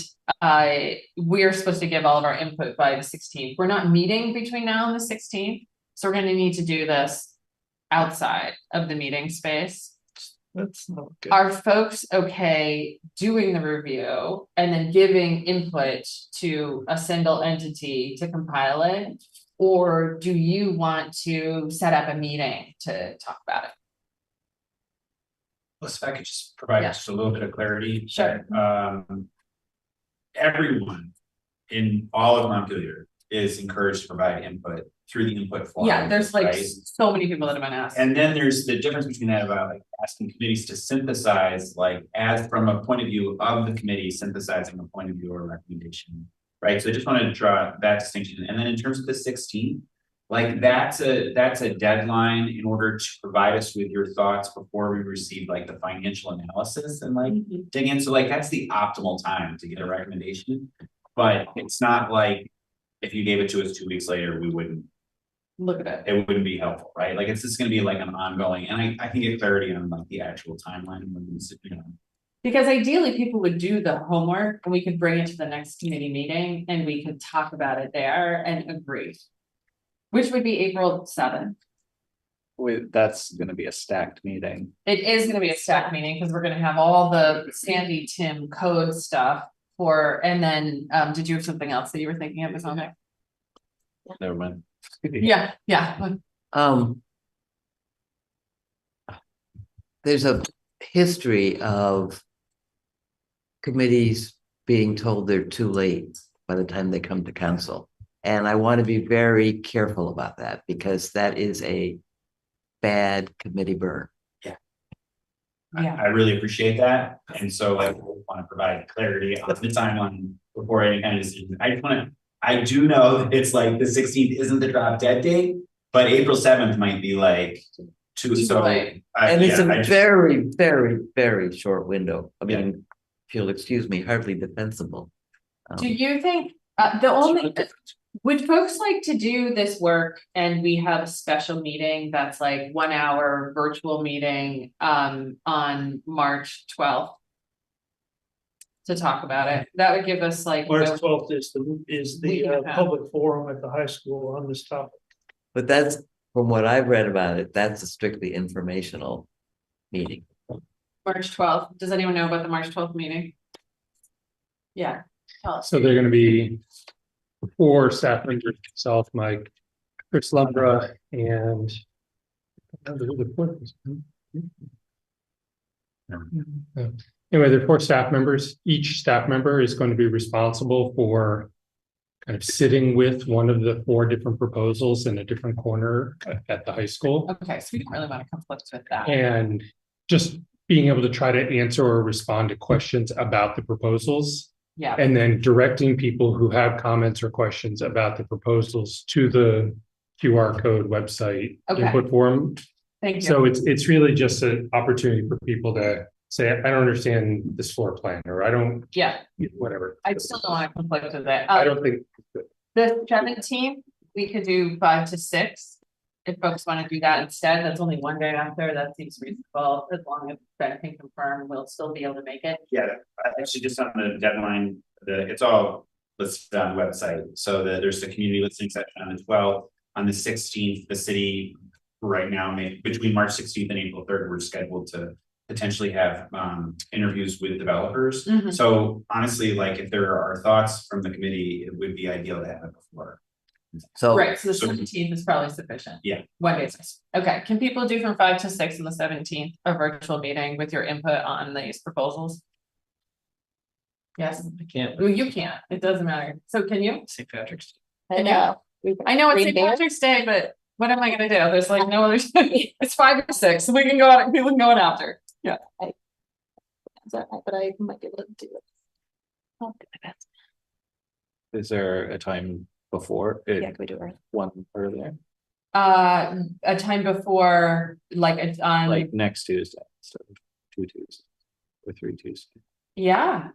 we're supposed to give all of our input by the 16th. We're not meeting between now and the 16th. So we're going to need to do this outside of the meeting space. That's not good. Are folks okay doing the review and then giving input to a single entity to compile it? Or do you want to set up a meeting to talk about it? If I could just provide Yeah. just a little bit of clarity. Sure. Everyone in all of Montpelier is encouraged to provide input through the input form. Yeah, there's like right? so many people that have been asked. And then there's the difference between that about like asking committees to synthesize, like as from a point of view of the committee, synthesizing a point of view or recommendation. Right, so I just wanted to draw that distinction. And then in terms of the 16th, like that's a deadline in order to provide us with your thoughts before we receive like the financial analysis and like dig in. So like that's the optimal time to get a recommendation. But it's not like if you gave it to us 2 weeks later, we wouldn't look at it. It wouldn't be helpful, right? Like it's just gonna be like an ongoing, and I can get clarity on like the actual timeline when we sit, Because ideally, people would do the homework and we could bring it to the next committee meeting and we could talk about it there and agree. Which would be April 7th. That's gonna be a stacked meeting. It is gonna be a stack meeting because we're gonna have all the Sandy Tim code stuff and then, did you have something else that you were thinking of was on there? Never mind. Yeah. There's a history of committees being told they're too late by the time they come to council. And I want to be very careful about that because that is a bad committee burn. I really appreciate that. And so I want to provide clarity on the timeline before any kind of decision. I do know that it's like the 16th isn't the drop dead date, but April 7th might be like too so. And it's a very, very, very short window. I mean, if you'll excuse me, hardly defensible. Do you think, would folks like to do this work and we have a special meeting that's like 1 hour virtual meeting on March 12th? To talk about it, that would give us like. March 12th is the public forum at the high school on this topic. But that's, from what I've read about it, that's a strictly informational meeting. March 12th, does anyone know about the March 12th meeting? Yeah, tell us. So they're gonna be 4 staff members, myself, Mike, Chris Lumbra, and anyway, there are 4 staff members. Each staff member is going to be responsible for kind of sitting with one of the 4 different proposals in a different corner at the high school. Okay, so we don't really want to conflict with that. And just being able to try to answer or respond to questions about the proposals. Yeah. And then directing people who have comments or questions about the proposals to the QR code website input form. Thank you. So it's really just an opportunity for people to say, I don't understand this floor plan, or I don't. Yeah. Whatever. I still don't want to conflict with it. I don't think. The 17th, we could do 5 to 6. If folks want to do that instead, that's only one day after, that seems reasonable, as long as Ben can confirm, we'll still be able to make it. Yeah, actually just on the deadline, it's all listed on the website. So there's the community listening section on the 12th. On the 16th, the city right now, between March 16th and April 3rd, we're scheduled to potentially have interviews with developers. So honestly, like if there are thoughts from the committee, it would be ideal to have it before. So right, so the 17th is probably sufficient. Yeah. 1 day. Okay, can people do from 5 to 6 on the 17th, a virtual meeting with your input on these proposals? Yes, I can't. well, you can't, it doesn't matter. So can you? St. Patrick's. I know it's St. Patrick's Day, but what am I gonna do? There's like no other, it's 5 or 6, so we can go out, people can go out after. Yeah. But I might be able to do it. I'll do my best. Is there a time before? Yeah, can we do it? One earlier, A time before, like it's on. like next Tuesday, so 2 Tuesdays or 3 Tuesdays. Yeah,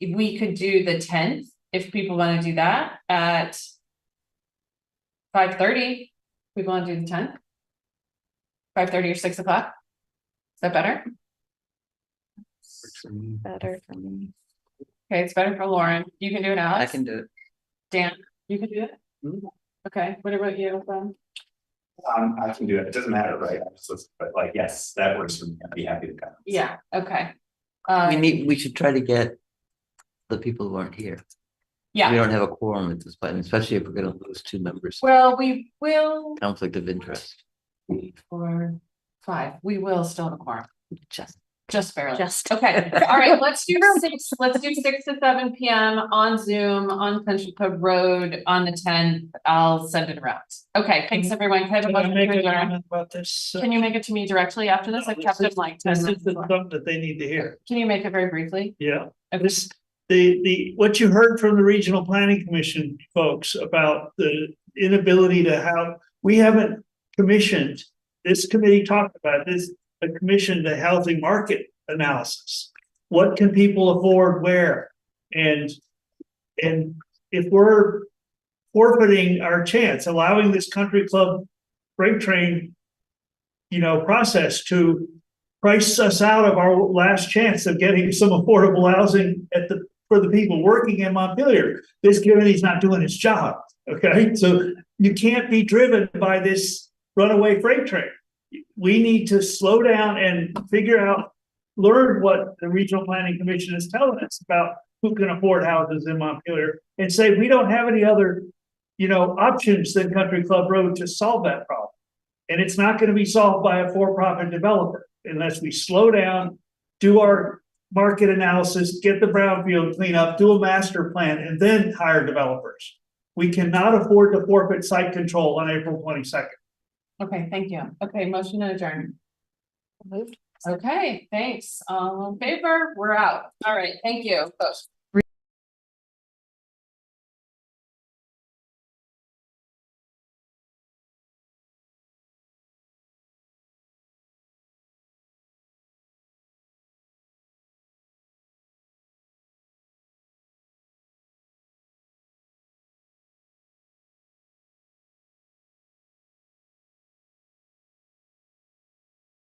we could do the 10th if people want to do that at 5:30. People want to do the 10th? 5:30 or 6 o'clock? Is that better? Better for me. Okay, it's better for Lauren. You can do it, Alex? I can do it. Dan, you can do it? Okay, what about you, Ben? I can do it. It doesn't matter, right? But like, yes, that works for me. I'd be happy to come. Yeah, okay. We should try to get the people who aren't here. Yeah. We don't have a quorum at this point, especially if we're gonna lose 2 members. Well, we will. Conflict of interest. 3, 4, 5. We will still have a quorum. Just Just barely. Just. Okay, all right, let's do 6 to 7 PM on Zoom, on Country Club Road, on the 10th. I'll send it around. Okay, thanks, everyone. Can I have a Can I motion make to a adjourn? comment about this? Can you make it to me directly after this? I've kept it like 10 This is minutes. something that they need to hear. Can you make it very briefly? Yeah. Okay. This, what you heard from the Regional Planning Commission folks about the inability to have, we haven't commissioned, this committee talked about this, a commission the housing market analysis. What can people afford where? And if we're forfeiting our chance, allowing this country club freight train, process to price us out of our last chance of getting some affordable housing for the people working in Montpelier, this committee's not doing its job. Okay, so you can't be driven by this runaway freight train. We need to slow down and figure out, learn what the Regional Planning Commission is telling us about who can afford houses in Montpelier, and say we don't have any other, options than Country Club Road to solve that problem. And it's not going to be solved by a for-profit developer unless we slow down, do our market analysis, get the brownfield cleanup, do a master plan, and then hire developers. We cannot afford to forfeit site control on April 22nd. Okay, thank you. Okay, motion to adjourn. Moved. Okay, thanks. All in favor? We're out. All right, thank you, folks.